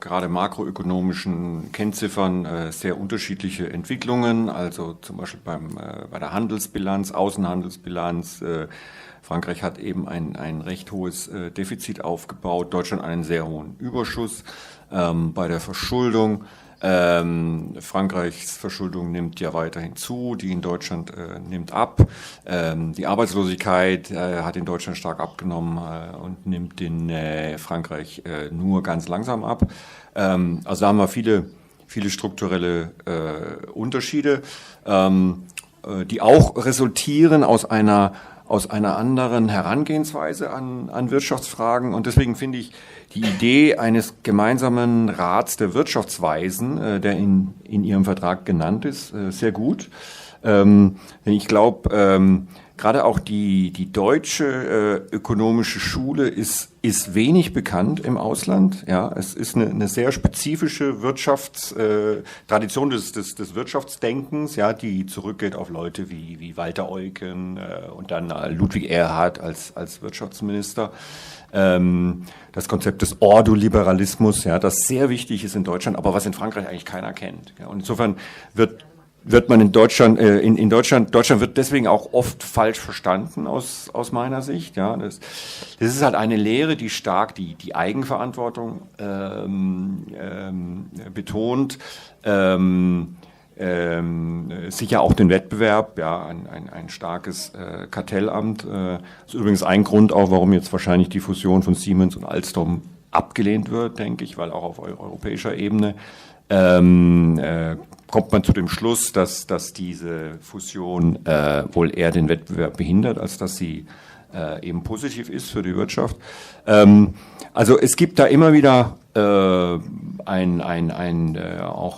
gerade makroökonomischen Kennziffern sehr unterschiedliche Entwicklungen. Also zum Beispiel bei der Handelsbilanz, Außenhandelsbilanz. Frankreich hat eben ein recht hohes Defizit aufgebaut, Deutschland einen sehr hohen Überschuss. Bei der Verschuldung, Frankreichs Verschuldung nimmt ja weiterhin zu, die in Deutschland nimmt ab. Die Arbeitslosigkeit hat in Deutschland stark abgenommen und nimmt in Frankreich nur ganz langsam ab. Also da haben wir viele strukturelle Unterschiede, die auch resultieren aus einer anderen Herangehensweise an Wirtschaftsfragen. Und deswegen finde ich die Idee eines gemeinsamen Rats der Wirtschaftsweisen, der in Ihrem Vertrag genannt ist, sehr gut. Denn ich glaube, gerade auch die deutsche ökonomische Schule ist wenig bekannt im Ausland. Ja, es ist eine sehr spezifische Tradition des Wirtschaftsdenkens, ja, die zurückgeht auf Leute wie Walter Eucken und dann Ludwig Erhard als Wirtschaftsminister. Das Konzept des Ordoliberalismus, ja, das sehr wichtig ist in Deutschland, aber was in Frankreich eigentlich keiner kennt. Ja, und insofern wird man in Deutschland wird deswegen auch oft falsch verstanden aus meiner Sicht. Ja, das ist halt eine Lehre, die stark die Eigenverantwortung betont, sicher auch den Wettbewerb, ja, ein starkes Kartellamt. Ist übrigens ein Grund auch, warum jetzt wahrscheinlich die Fusion von Siemens und Alstom abgelehnt wird, denke ich, weil auch auf europäischer Ebene kommt man zu dem Schluss, dass diese Fusion wohl eher den Wettbewerb behindert, als dass sie eben positiv ist für die Wirtschaft. Also es gibt da immer wieder auch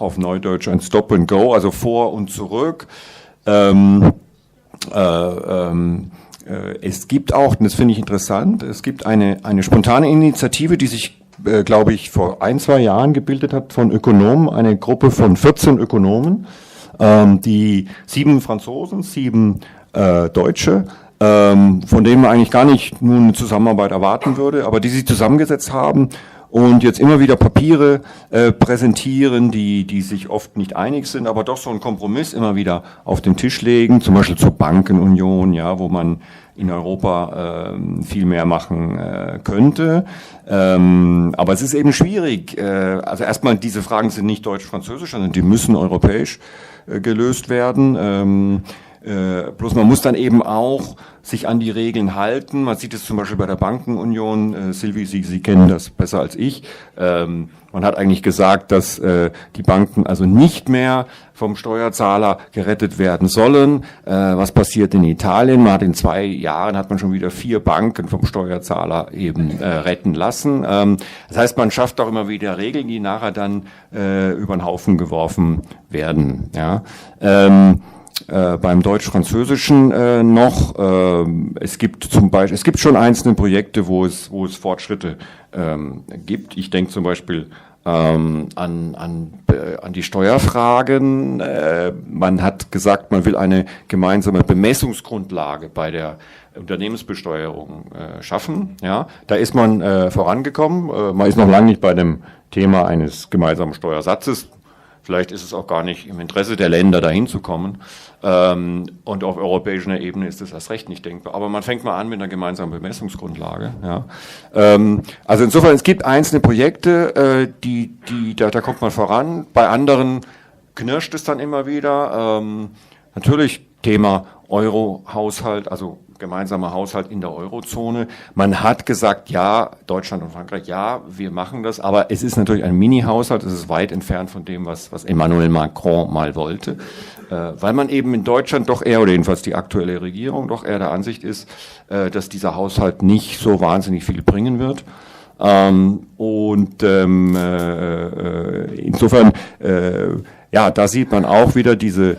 auf Neudeutsch ein Stop and Go, also vor und zurück. Es gibt auch, und das finde ich interessant, es gibt eine spontane Initiative, die sich, glaube ich, vor 1-2 Jahren gebildet hat von Ökonomen, eine Gruppe von 14 Ökonomen, die 7 Franzosen, 7 Deutsche, von denen man eigentlich gar nicht nur eine Zusammenarbeit erwarten würde, aber die sich zusammengesetzt haben und jetzt immer wieder Papiere präsentieren, die sich oft nicht einig sind, aber doch so einen Kompromiss immer wieder auf den Tisch legen, zum Beispiel zur Bankenunion, ja, wo man in Europa viel mehr machen könnte. Aber es ist eben schwierig. Also erstmal, diese Fragen sind nicht deutsch-französisch, sondern die müssen europäisch gelöst werden. Bloß man muss dann eben auch sich an die Regeln halten. Man sieht es zum Beispiel bei der Bankenunion. Sylvie, Sie kennen das besser als ich. Man hat eigentlich gesagt, dass die Banken also nicht mehr vom Steuerzahler gerettet werden sollen. Was passiert in Italien? Man hat in 2 Jahren hat man schon wieder 4 Banken vom Steuerzahler eben retten lassen. Das heißt, man schafft auch immer wieder Regeln, die nachher dann über den Haufen geworfen werden. Ja. Beim Deutsch-Französischen es gibt schon einzelne Projekte, wo es Fortschritte gibt. Ich denke zum Beispiel an die Steuerfragen. Man hat gesagt, man will eine gemeinsame Bemessungsgrundlage bei der Unternehmensbesteuerung schaffen. Ja, da ist man vorangekommen. Man ist noch lange nicht bei dem Thema eines gemeinsamen Steuersatzes. Vielleicht ist es auch gar nicht im Interesse der Länder, dahin zu kommen. Und auf europäischer Ebene ist das erst recht nicht denkbar. Aber man fängt mal an mit einer gemeinsamen Bemessungsgrundlage. Ja. Also insofern, es gibt einzelne Projekte, da kommt man voran. Bei anderen knirscht es dann immer wieder. Natürlich Thema Euro-Haushalt, also gemeinsamer Haushalt in der Eurozone. Man hat gesagt, ja, Deutschland und Frankreich, ja, wir machen das, aber es ist natürlich ein Mini-Haushalt, es ist weit entfernt von dem, was Emmanuel Macron mal wollte, weil man eben in Deutschland doch eher, oder jedenfalls die aktuelle Regierung, doch eher der Ansicht ist, dass dieser Haushalt nicht so wahnsinnig viel bringen wird. Insofern, ja, da sieht man auch wieder diese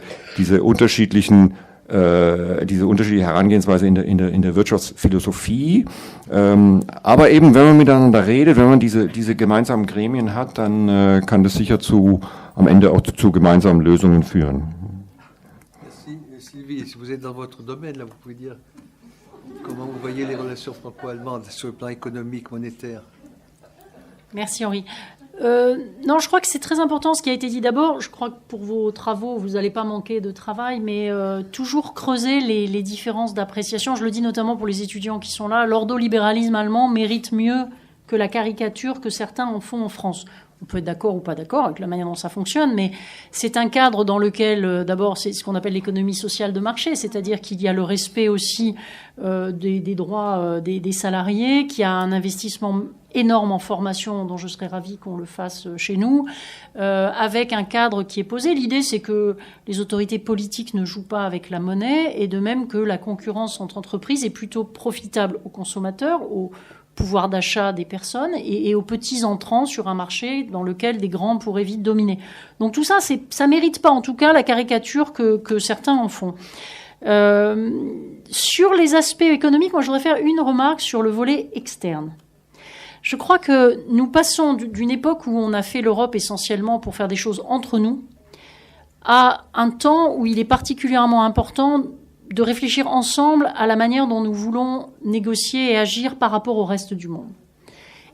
unterschiedliche Herangehensweise in der Wirtschaftsphilosophie. Aber eben, wenn man miteinander redet, wenn man diese gemeinsamen Gremien hat, dann kann das sicher am Ende auch zu gemeinsamen Lösungen führen. Sylvie, si vous êtes dans votre domaine, là, vous pouvez dire comment vous voyez les relations franco-allemandes sur le plan économique, monétaire. Merci Henri. Non, je crois que c'est très important ce qui a été dit d'abord. Je crois que pour vos travaux, vous n'allez pas manquer de travail, mais toujours creuser les différences d'appréciation. Je le dis notamment pour les étudiants qui sont là. L'ordolibéralisme allemand mérite mieux que la caricature que certains en font en France. On peut être d'accord ou pas d'accord avec la manière dont ça fonctionne, mais c'est un cadre dans lequel, d'abord, c'est ce qu'on appelle l'économie sociale de marché, c'est-à-dire qu'il y a le respect aussi des droits des salariés, qu'il y a un investissement énorme en formation, dont je serais ravie qu'on le fasse chez nous, avec un cadre qui est posé. L'idée, c'est que les autorités politiques ne jouent pas avec la monnaie, et de même que la concurrence entre entreprises est plutôt profitable aux consommateurs, aux pouvoir d'achat des personnes et aux petits entrants sur un marché dans lequel des grands pourraient vite dominer. Donc tout ça, ça mérite pas en tout cas la caricature que certains en font. Sur les aspects économiques, moi je voudrais faire une remarque sur le volet externe. Je crois que nous passons d'une époque où on a fait l'Europe essentiellement pour faire des choses entre nous à un temps où il est particulièrement important de réfléchir ensemble à la manière dont nous voulons négocier et agir par rapport au reste du monde.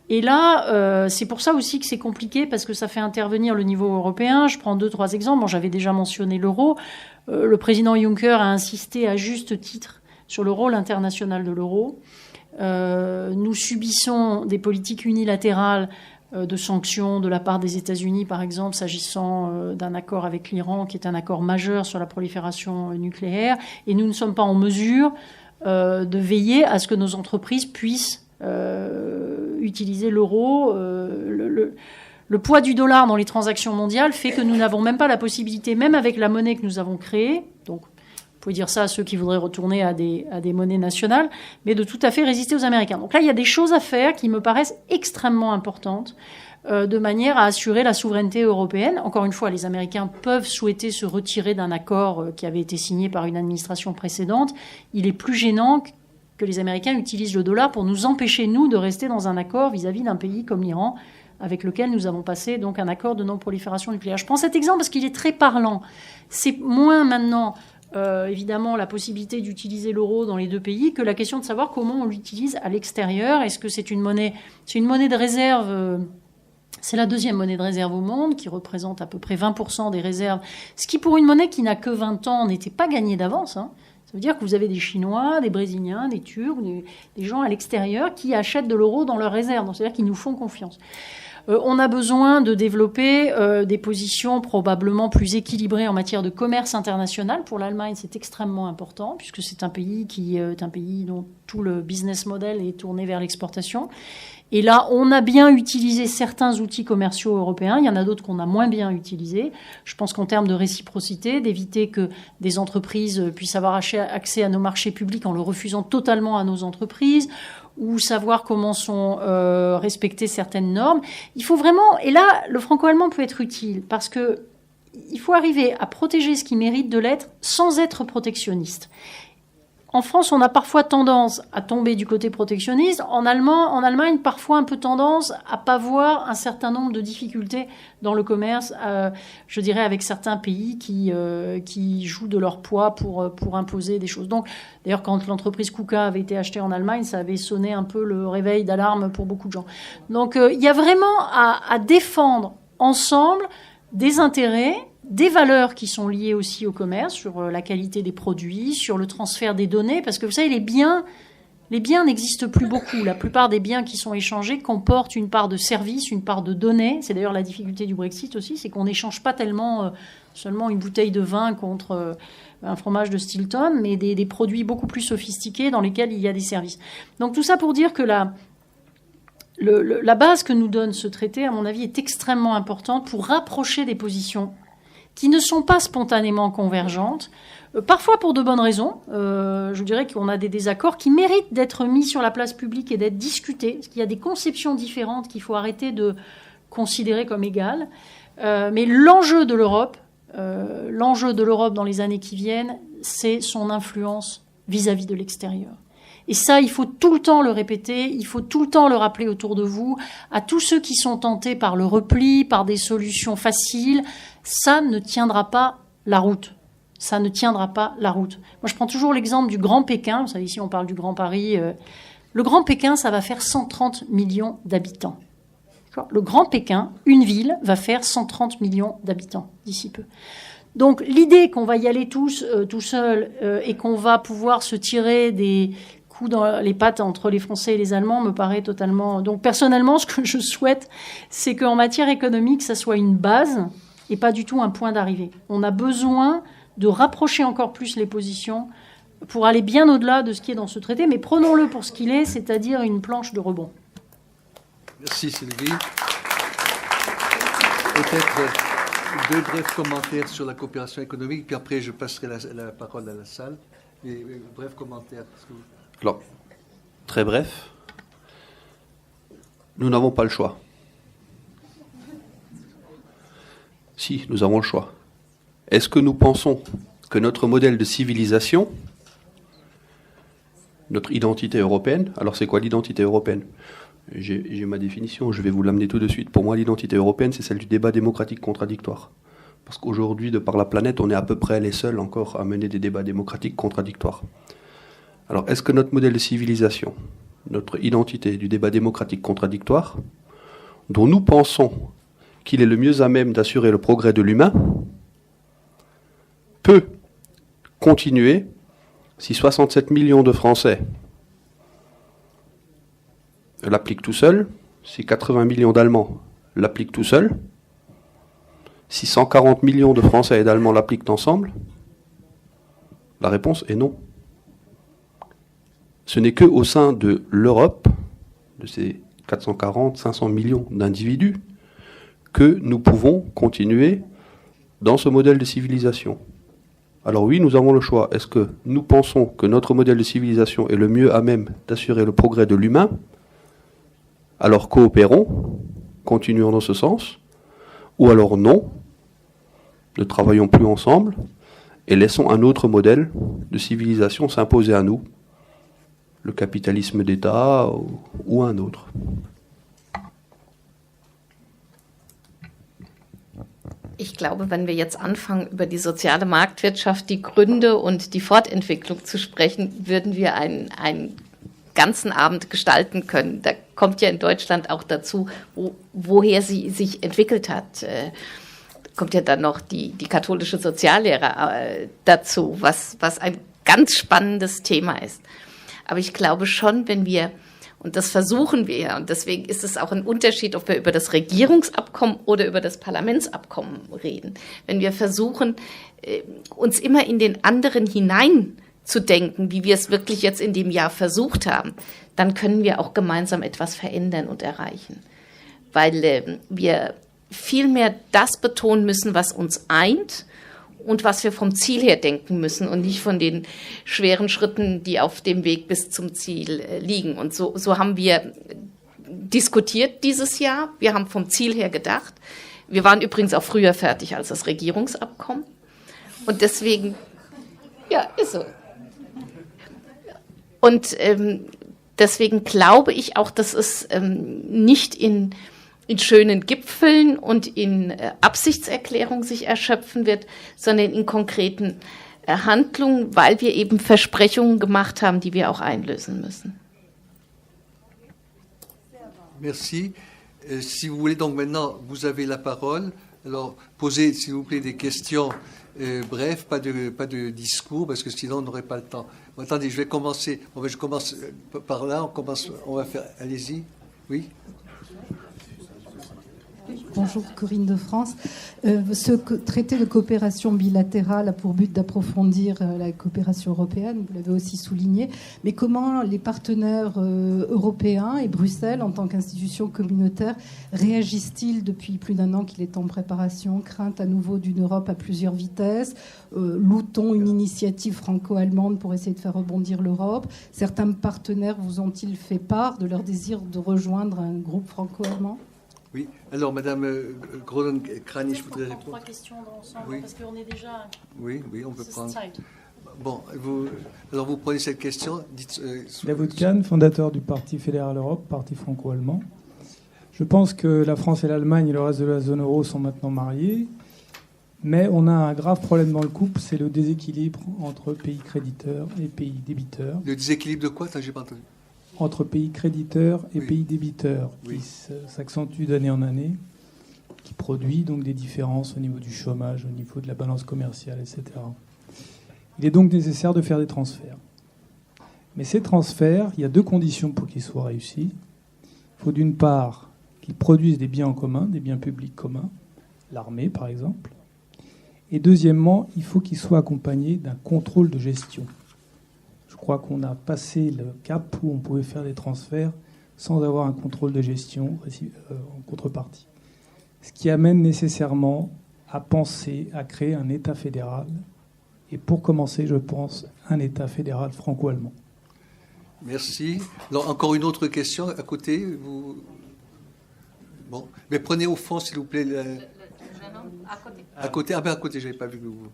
Et là, c'est pour ça aussi que c'est compliqué, parce que ça fait intervenir le niveau européen. Je prends 2-3 exemples. Bon, j'avais déjà mentionné l'euro. Le président Juncker a insisté à juste titre sur le rôle international de l'euro. Nous subissons des politiques unilatérales de sanctions de la part des États-Unis, par exemple, s'agissant d'un accord avec l'Iran, qui est un accord majeur sur la prolifération nucléaire. Et nous ne sommes pas en mesure de veiller à ce que nos entreprises puissent utiliser l'euro. Le poids du dollar dans les transactions mondiales fait que nous n'avons même pas la possibilité, même avec la monnaie que nous avons créée, donc vous pouvez dire ça à ceux qui voudraient retourner à des monnaies nationales, mais de tout à fait résister aux Américains. Donc là, il y a des choses à faire qui me paraissent extrêmement importantes de manière à assurer la souveraineté européenne. Encore une fois, les Américains peuvent souhaiter se retirer d'un accord qui avait été signé par une administration précédente. Il est plus gênant que les Américains utilisent le dollar pour nous empêcher, nous, de rester dans un accord vis-à-vis d'un pays comme l'Iran, avec lequel nous avons passé donc un accord de non-prolifération nucléaire. Je prends cet exemple parce qu'il est très parlant. C'est moins maintenant, évidemment, la possibilité d'utiliser l'euro dans les deux pays que la question de savoir comment on l'utilise à l'extérieur. Est-ce que c'est une monnaie de réserve c'est la deuxième monnaie de réserve au monde, qui représente à peu près 20% des réserves, ce qui, pour une monnaie qui n'a que 20 ans, n'était pas gagné d'avance, hein. Ça veut dire que vous avez des Chinois, des Brésiliens, des Turcs, des gens à l'extérieur qui achètent de l'euro dans leurs réserves. Donc, c'est-à-dire qu'ils nous font confiance. On a besoin de développer des positions probablement plus équilibrées en matière de commerce international. Pour l'Allemagne, c'est extrêmement important, puisque c'est un pays qui est un pays dont tout le business model est tourné vers l'exportation. Et là, on a bien utilisé certains outils commerciaux européens. Il y en a d'autres qu'on a moins bien utilisés. Je pense qu'en termes de réciprocité, d'éviter que des entreprises puissent avoir accès à nos marchés publics en le refusant totalement à nos entreprises, ou savoir comment sont respectées certaines normes. Il faut vraiment... Et là, le franco-allemand peut être utile, parce que il faut arriver à protéger ce qui mérite de l'être sans être protectionniste. En France, on a parfois tendance à tomber du côté protectionniste. En Allemagne, parfois un peu tendance à pas voir un certain nombre de difficultés dans le commerce, je dirais avec certains pays qui jouent de leur poids pour imposer des choses. Donc, d'ailleurs, quand l'entreprise KUKA avait été achetée en Allemagne, ça avait sonné un peu le réveil d'alarme pour beaucoup de gens. Donc, il y a vraiment à défendre ensemble des intérêts, des valeurs qui sont liées aussi au commerce, sur la qualité des produits, sur le transfert des données, parce que vous savez, les biens n'existent plus beaucoup. La plupart des biens qui sont échangés comportent une part de services, une part de données. C'est d'ailleurs la difficulté du Brexit aussi, c'est qu'on n'échange pas tellement seulement une bouteille de vin contre un fromage de Stilton, mais des produits beaucoup plus sophistiqués dans lesquels il y a des services. Donc tout ça pour dire que la base que nous donne ce traité, à mon avis, est extrêmement importante pour rapprocher des positions qui ne sont pas spontanément convergentes, parfois pour de bonnes raisons. Je dirais qu'on a des désaccords qui méritent d'être mis sur la place publique et d'être discutés, parce qu'il y a des conceptions différentes qu'il faut arrêter de considérer comme égales. Mais l'enjeu de l'Europe dans les années qui viennent, c'est son influence vis-à-vis de l'extérieur. Et ça, il faut tout le temps le répéter, il faut tout le temps le rappeler autour de vous, à tous ceux qui sont tentés par le repli, par des solutions faciles. Ça ne tiendra pas la route. Ça ne tiendra pas la route. Moi, je prends toujours l'exemple du Grand Pékin. Vous savez, ici, on parle du Grand Paris. Le Grand Pékin, ça va faire 130 millions d'habitants. Le Grand Pékin, une ville, va faire 130 millions d'habitants d'ici peu. Donc, l'idée qu'on va y aller tous, tout seul, et qu'on va pouvoir se tirer des coups dans les pattes entre les Français et les Allemands me paraît totalement... Donc, personnellement, ce que je souhaite, c'est qu'en matière économique, ça soit une base et pas du tout un point d'arrivée. On a besoin de rapprocher encore plus les positions pour aller bien au-delà de ce qui est dans ce traité, mais prenons-le pour ce qu'il est, c'est-à-dire une planche de rebond. Merci Sylvie. Peut-être deux brefs commentaires sur la coopération économique, puis après je passerai la parole à la salle. Et brefs commentaires. Alors, très bref, nous n'avons pas le choix. Si, nous avons le choix. Est-ce que nous pensons que notre modèle de civilisation, notre identité européenne, alors c'est quoi l'identité européenne ? J'ai ma définition, je vais vous l'amener tout de suite. Pour moi, l'identité européenne, c'est celle du débat démocratique contradictoire. Parce qu'aujourd'hui, de par la planète, on est à peu près les seuls encore à mener des débats démocratiques contradictoires. Alors, est-ce que notre modèle de civilisation, notre identité du débat démocratique contradictoire, dont nous pensons qu'il est le mieux à même d'assurer le progrès de l'humain, peut continuer si 67 millions de Français l'appliquent tout seuls, si 80 millions d'Allemands l'appliquent tout seuls, si 140 millions de Français et d'Allemands l'appliquent ensemble, la réponse est non. Ce n'est qu'au sein de l'Europe, de ces 440, 500 millions d'individus, que nous pouvons continuer dans ce modèle de civilisation. Alors oui, nous avons le choix. Est-ce que nous pensons que notre modèle de civilisation est le mieux à même d'assurer le progrès de l'humain? Alors coopérons, continuons dans ce sens, ou alors non, ne travaillons plus ensemble et laissons un autre modèle de civilisation s'imposer à nous, le capitalisme d'État ou un autre. Ich glaube, wenn wir jetzt anfangen, über die soziale Marktwirtschaft, die Gründe und die Fortentwicklung zu sprechen, würden wir einen ganzen Abend gestalten können. Da kommt ja in Deutschland auch dazu, woher sie sich entwickelt hat. Kommt ja dann noch die katholische Soziallehre dazu, was ein ganz spannendes Thema ist. Aber ich glaube schon, wenn wir, und das versuchen wir ja, und deswegen ist es auch ein Unterschied, ob wir über das Regierungsabkommen oder über das Parlamentsabkommen reden. Wenn wir versuchen, uns immer in den anderen hineinzudenken, wie wir es wirklich jetzt in dem Jahr versucht haben, dann können wir auch gemeinsam etwas verändern und erreichen. Weil wir viel mehr das betonen müssen, was uns eint und was wir vom Ziel her denken müssen und nicht von den schweren Schritten, die auf dem Weg bis zum Ziel liegen. Und so haben wir diskutiert dieses Jahr. Wir haben vom Ziel her gedacht. Wir waren übrigens auch früher fertig als das Regierungsabkommen. Und deswegen, ja, ist so. Und deswegen glaube ich auch, dass es nicht in schönen Gipfeln und in Absichtserklärungen sich erschöpfen wird, sondern in konkreten Handlungen, weil wir eben Versprechungen gemacht haben, die wir auch einlösen müssen. Merci. Si vous voulez donc maintenant, vous avez la parole. Alors, posez s'il vous plaît des questions brèves, pas de discours, parce que sinon on n'aurait pas le temps. Bon, attendez, je vais commencer. Bon, je commence par là. On va faire. Allez-y. Oui. Bonjour, Corinne de France. Ce traité de coopération bilatérale a pour but d'approfondir la coopération européenne, vous l'avez aussi souligné, mais comment les partenaires européens et Bruxelles, en tant qu'institution communautaire, réagissent-ils depuis plus d'un an qu'il est en préparation? Crainte à nouveau d'une Europe à plusieurs vitesses? Loue-t-on une initiative franco-allemande pour essayer de faire rebondir l'Europe? Certains partenaires vous ont-ils fait part de leur désir de rejoindre un groupe franco-allemand? Oui, alors Madame Groden-Kranich, je voudrais répondre. Trois questions ensemble, oui. Parce qu'on est déjà... Oui, on peut prendre. Bon, vous prenez cette question. David Kahn, fondateur du Parti fédéral Europe, parti franco-allemand. Je pense que la France et l'Allemagne et le reste de la zone euro sont maintenant mariés, mais on a un grave problème dans le couple, c'est le déséquilibre entre pays créditeurs et pays débiteurs. Le déséquilibre de quoi? J'ai pas entendu. Entre pays créditeurs et oui. pays débiteurs, oui. qui s'accentue d'année en année, qui produit donc des différences au niveau du chômage, au niveau de la balance commerciale, etc. Il est donc nécessaire de faire des transferts. Mais ces transferts, il y a deux conditions pour qu'ils soient réussis. Il faut d'une part qu'ils produisent des biens en commun, des biens publics communs, l'armée par exemple. Et deuxièmement, il faut qu'ils soient accompagnés d'un contrôle de gestion. Je crois qu'on a passé le cap où on pouvait faire des transferts sans avoir un contrôle de gestion en contrepartie. Ce qui amène nécessairement à penser à créer un État fédéral. Et pour commencer, je pense, un État fédéral franco-allemand. Merci. Alors, encore une autre question à côté. Bon, mais prenez au fond, s'il vous plaît. À côté. À côté, j'avais pas vu que vous...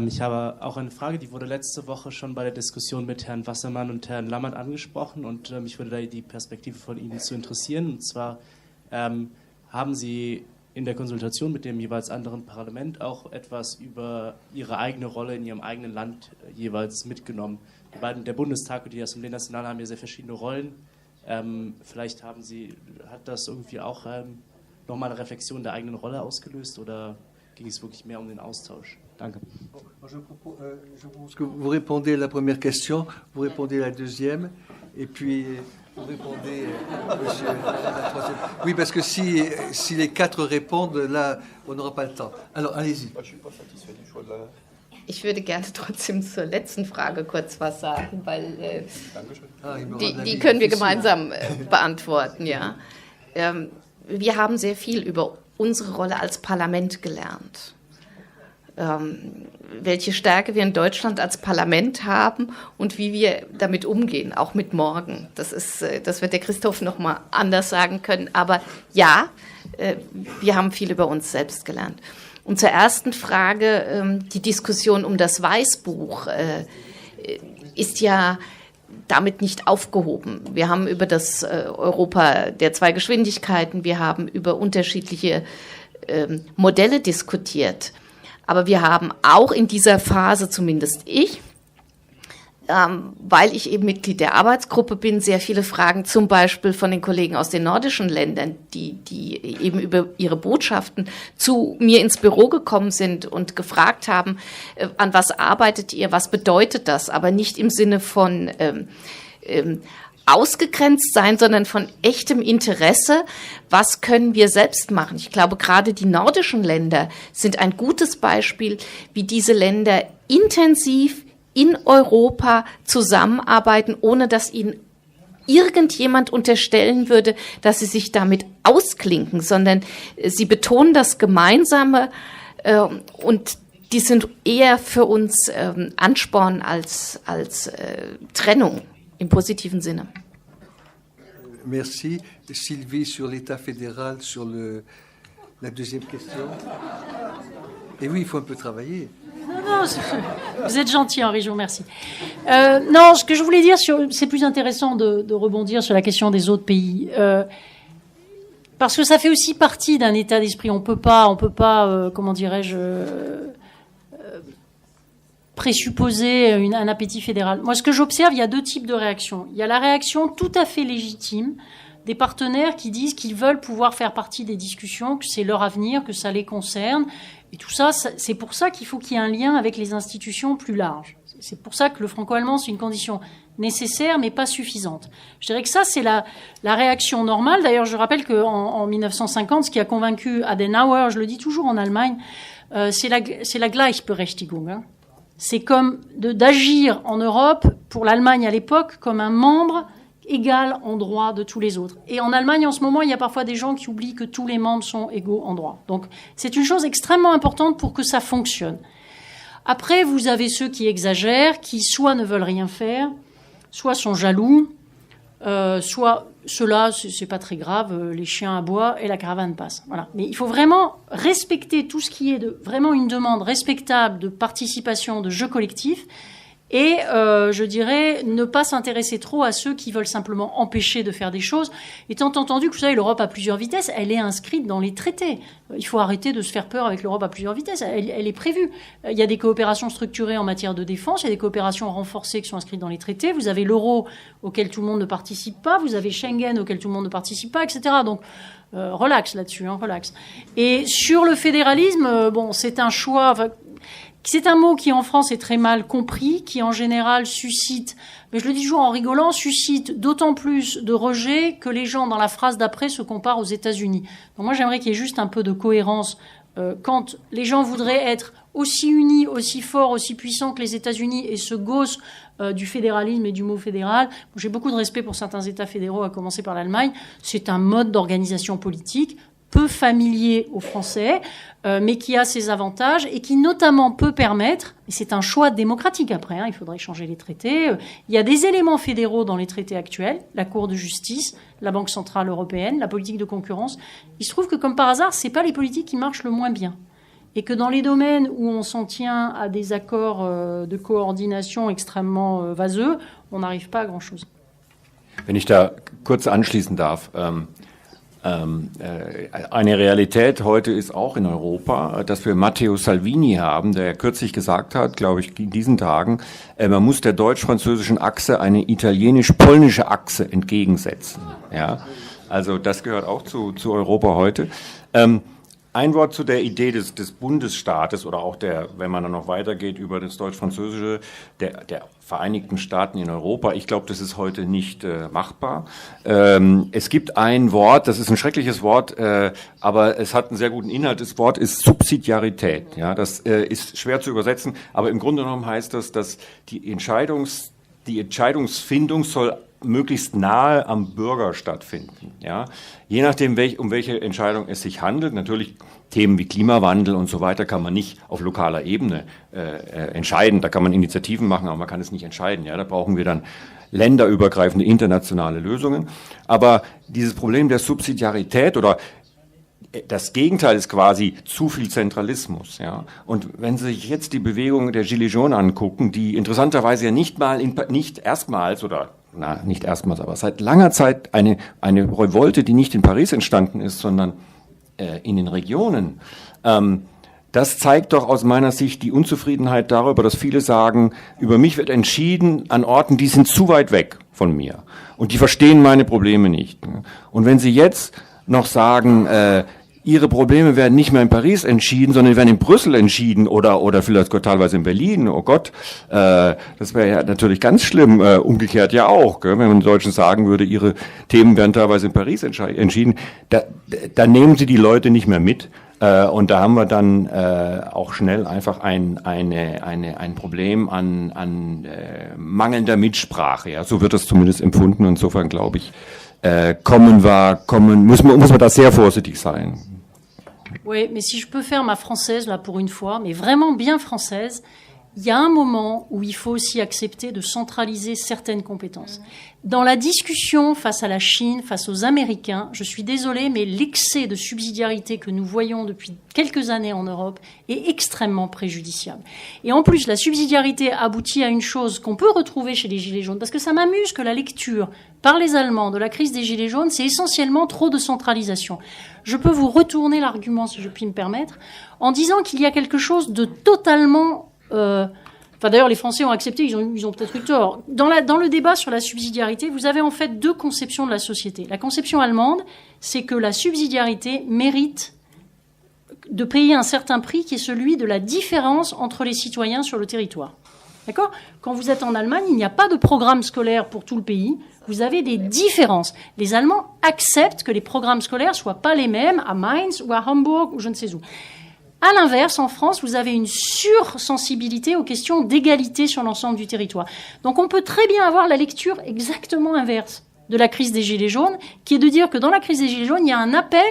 Ich habe auch eine Frage, die wurde letzte Woche schon bei der Diskussion mit Herrn Wassermann und Herrn Lammert angesprochen und mich würde da die Perspektive von Ihnen zu interessieren. Und zwar haben Sie in der Konsultation mit dem jeweils anderen Parlament auch etwas über Ihre eigene Rolle in Ihrem eigenen Land jeweils mitgenommen? Der Bundestag und die Assemblée Nationale haben ja sehr verschiedene Rollen. Vielleicht hat das irgendwie auch nochmal eine Reflexion der eigenen Rolle ausgelöst oder ging es wirklich mehr um den Austausch? Danke. Je propose que vous répondez à la première question, vous répondez à la deuxième, et puis Vous répondez, monsieur, la troisième. Oui, parce que si les 4 répondent, là, on n'aura pas le temps. Alors, allez-y. Je ne suis pas satisfait du choix de la... Ich würde gerne trotzdem zur letzten Frage kurz was sagen, weil die können wir gemeinsam beantworten. Ja. Wir haben sehr viel über unsere Rolle als Parlament gelernt. Welche Stärke wir in Deutschland als Parlament haben und wie wir damit umgehen, auch mit morgen. Das wird der Christoph noch mal anders sagen können. Aber ja, wir haben viel über uns selbst gelernt. Und zur ersten Frage, die Diskussion um das Weißbuch ist ja damit nicht aufgehoben. Wir haben über das Europa der 2 Geschwindigkeiten, wir haben über unterschiedliche Modelle diskutiert. Aber wir haben auch in dieser Phase, zumindest ich, weil ich eben Mitglied der Arbeitsgruppe bin, sehr viele Fragen zum Beispiel von den Kollegen aus den nordischen Ländern, die eben über ihre Botschaften zu mir ins Büro gekommen sind und gefragt haben, an was arbeitet ihr, was bedeutet das, aber nicht im Sinne von ausgegrenzt sein, sondern von echtem Interesse, was können wir selbst machen. Ich glaube, gerade die nordischen Länder sind ein gutes Beispiel, wie diese Länder intensiv in Europa zusammenarbeiten, ohne dass ihnen irgendjemand unterstellen würde, dass sie sich damit ausklinken, sondern sie betonen das Gemeinsame und die sind eher für uns Ansporn als Trennung im positiven Sinne. Merci. Sylvie, sur l'État fédéral, sur la deuxième question. Et oui, il faut un peu travailler. Non, vous êtes gentil, Henri, je vous remercie. Non, ce que je voulais dire, c'est plus intéressant de rebondir sur la question des autres pays. Parce que ça fait aussi partie d'un état d'esprit. On peut pas, comment dirais-je, présupposer un appétit fédéral. Moi, ce que j'observe, il y a 2 types de réactions. Il y a la réaction tout à fait légitime des partenaires qui disent qu'ils veulent pouvoir faire partie des discussions, que c'est leur avenir, que ça les concerne. Et tout ça, c'est pour ça qu'il faut qu'il y ait un lien avec les institutions plus larges. C'est pour ça que le franco-allemand, c'est une condition nécessaire, mais pas suffisante. Je dirais que ça, c'est la réaction normale. D'ailleurs, je rappelle qu'en 1950, ce qui a convaincu Adenauer, je le dis toujours en Allemagne, c'est la Gleichberechtigung. Hein. C'est comme d'agir en Europe, pour l'Allemagne à l'époque, comme un membre égal en droit de tous les autres. Et en Allemagne, en ce moment, il y a parfois des gens qui oublient que tous les membres sont égaux en droit. Donc, c'est une chose extrêmement importante pour que ça fonctionne. Après, vous avez ceux qui exagèrent, qui soit ne veulent rien faire, soit sont jaloux, soit ceux-là, c'est pas très grave, les chiens aboient et la caravane passe. Voilà. Mais il faut vraiment respecter tout ce qui est vraiment une demande respectable de participation, de jeu collectif. Et je dirais ne pas s'intéresser trop à ceux qui veulent simplement empêcher de faire des choses. Étant entendu que vous savez, l'Europe à plusieurs vitesses, elle est inscrite dans les traités. Il faut arrêter de se faire peur avec l'Europe à plusieurs vitesses. Elle est prévue. Il y a des coopérations structurées en matière de défense, il y a des coopérations renforcées qui sont inscrites dans les traités. Vous avez l'euro auquel tout le monde ne participe pas, vous avez Schengen auquel tout le monde ne participe pas, etc. Donc relax là-dessus, hein, relax. Et sur le fédéralisme, bon, c'est un choix... Enfin, c'est un mot qui en France est très mal compris, qui en général suscite, mais je le dis toujours en rigolant, suscite d'autant plus de rejet que les gens dans la phrase d'après se comparent aux États-Unis. Donc moi j'aimerais qu'il y ait juste un peu de cohérence quand les gens voudraient être aussi unis, aussi forts, aussi puissants que les États-Unis et se gaussent du fédéralisme et du mot fédéral. J'ai beaucoup de respect pour certains États fédéraux, à commencer par l'Allemagne. C'est un mode d'organisation politique peu familier aux Français, mais qui a ses avantages et qui notamment peut permettre, et c'est un choix démocratique après, hein, il faudrait changer les traités, il y a des éléments fédéraux dans les traités actuels, la Cour de justice, la Banque centrale européenne, la politique de concurrence. Il se trouve que comme par hasard, c'est pas les politiques qui marchent le moins bien. Et que dans les domaines où on s'en tient à des accords de coordination extrêmement vaseux, on n'arrive pas à grand-chose. Wenn ich da kurz anschließen darf, eine Realität heute ist auch in Europa, dass wir Matteo Salvini haben, der kürzlich gesagt hat, glaube ich, in diesen Tagen, man muss der deutsch-französischen Achse eine italienisch-polnische Achse entgegensetzen. Ja, also das gehört auch zu Europa heute. ein Wort zu der Idee des Bundesstaates oder auch wenn man dann noch weitergeht über das Deutsch-Französische, der Vereinigten Staaten in Europa. Ich glaube, das ist heute nicht machbar. Es gibt ein Wort, das ist ein schreckliches Wort, aber es hat einen sehr guten Inhalt. Das Wort ist Subsidiarität. Ja, das ist schwer zu übersetzen, aber im Grunde genommen heißt das, dass die Entscheidungsfindung soll möglichst nahe am Bürger stattfinden. Ja? Je nachdem, um welche Entscheidung es sich handelt, natürlich Themen wie Klimawandel und so weiter kann man nicht auf lokaler Ebene entscheiden. Da kann man Initiativen machen, aber man kann es nicht entscheiden. Ja? Da brauchen wir dann länderübergreifende internationale Lösungen. Aber dieses Problem der Subsidiarität oder das Gegenteil ist quasi zu viel Zentralismus. Ja? Und wenn Sie sich jetzt die Bewegung der Gilets jaunes angucken, die interessanterweise ja nicht erstmals, aber seit langer Zeit eine Revolte, die nicht in Paris entstanden ist, sondern in den Regionen, das zeigt doch aus meiner Sicht die Unzufriedenheit darüber, dass viele sagen, über mich wird entschieden an Orten, die sind zu weit weg von mir und die verstehen meine Probleme nicht. Und wenn Sie jetzt noch sagen, Ihre Probleme werden nicht mehr in Paris entschieden, sondern die werden in Brüssel entschieden oder vielleicht teilweise in Berlin. Oh Gott, das wäre ja natürlich ganz schlimm. Umgekehrt ja auch, gell? Wenn man den Deutschen sagen würde, ihre Themen werden teilweise in Paris entschieden. Da nehmen sie die Leute nicht mehr mit. Und da haben wir dann auch schnell einfach ein Problem an mangelnder Mitsprache. Ja? So wird das zumindest empfunden. Insofern glaube ich, muss man da sehr vorsichtig sein. Oui, mais si je peux faire ma française là pour une fois, mais vraiment bien française, il y a un moment où il faut aussi accepter de centraliser certaines compétences. Dans la discussion face à la Chine, face aux Américains, je suis désolée, mais l'excès de subsidiarité que nous voyons depuis quelques années en Europe est extrêmement préjudiciable. Et en plus, la subsidiarité aboutit à une chose qu'on peut retrouver chez les Gilets jaunes, parce que ça m'amuse que la lecture par les Allemands de la crise des Gilets jaunes, c'est essentiellement trop de centralisation. Je peux vous retourner l'argument, si je puis me permettre, en disant qu'il y a quelque chose de totalement... d'ailleurs, les Français ont accepté, ils ont peut-être eu tort. Dans le débat sur la subsidiarité, vous avez en fait deux conceptions de la société. La conception allemande, c'est que la subsidiarité mérite de payer un certain prix qui est celui de la différence entre les citoyens sur le territoire. D'accord ? Quand vous êtes en Allemagne, il n'y a pas de programme scolaire pour tout le pays. Vous avez des différences. Les Allemands acceptent que les programmes scolaires soient pas les mêmes à Mainz ou à Hambourg ou je ne sais où. À l'inverse, en France, vous avez une sursensibilité aux questions d'égalité sur l'ensemble du territoire. Donc on peut très bien avoir la lecture exactement inverse de la crise des Gilets jaunes, qui est de dire que dans la crise des Gilets jaunes, il y a un appel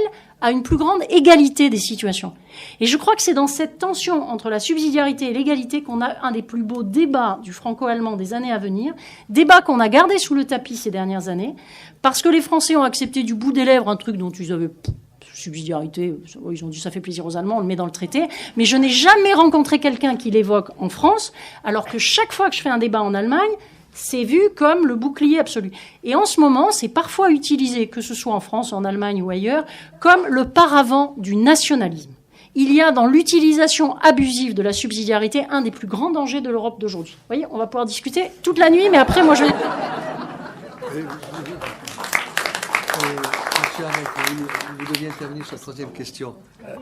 à une plus grande égalité des situations. Et je crois que c'est dans cette tension entre la subsidiarité et l'égalité qu'on a un des plus beaux débats du franco-allemand des années à venir, débat qu'on a gardé sous le tapis ces dernières années, parce que les Français ont accepté du bout des lèvres un truc dont ils avaient... subsidiarité, ils ont dit ça fait plaisir aux Allemands, on le met dans le traité, mais je n'ai jamais rencontré quelqu'un qui l'évoque en France, alors que chaque fois que je fais un débat en Allemagne, c'est vu comme le bouclier absolu. Et en ce moment, c'est parfois utilisé, que ce soit en France, en Allemagne ou ailleurs, comme le paravent du nationalisme. Il y a dans l'utilisation abusive de la subsidiarité un des plus grands dangers de l'Europe d'aujourd'hui. Vous voyez, on va pouvoir discuter toute la nuit, mais après, moi, je vais... Vous deviez intervenir sur la troisième question.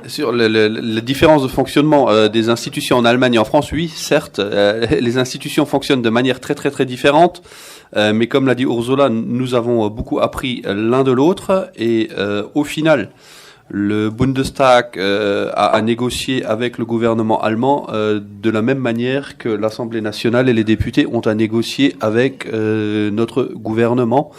Sur la différence de fonctionnement des institutions en Allemagne et en France, oui, certes, les institutions fonctionnent de manière très très très différente, mais comme l'a dit Ursula, nous avons beaucoup appris l'un de l'autre et au final, le Bundestag a négocié avec le gouvernement allemand de la même manière que l'Assemblée nationale et les députés ont à négocier avec notre gouvernement.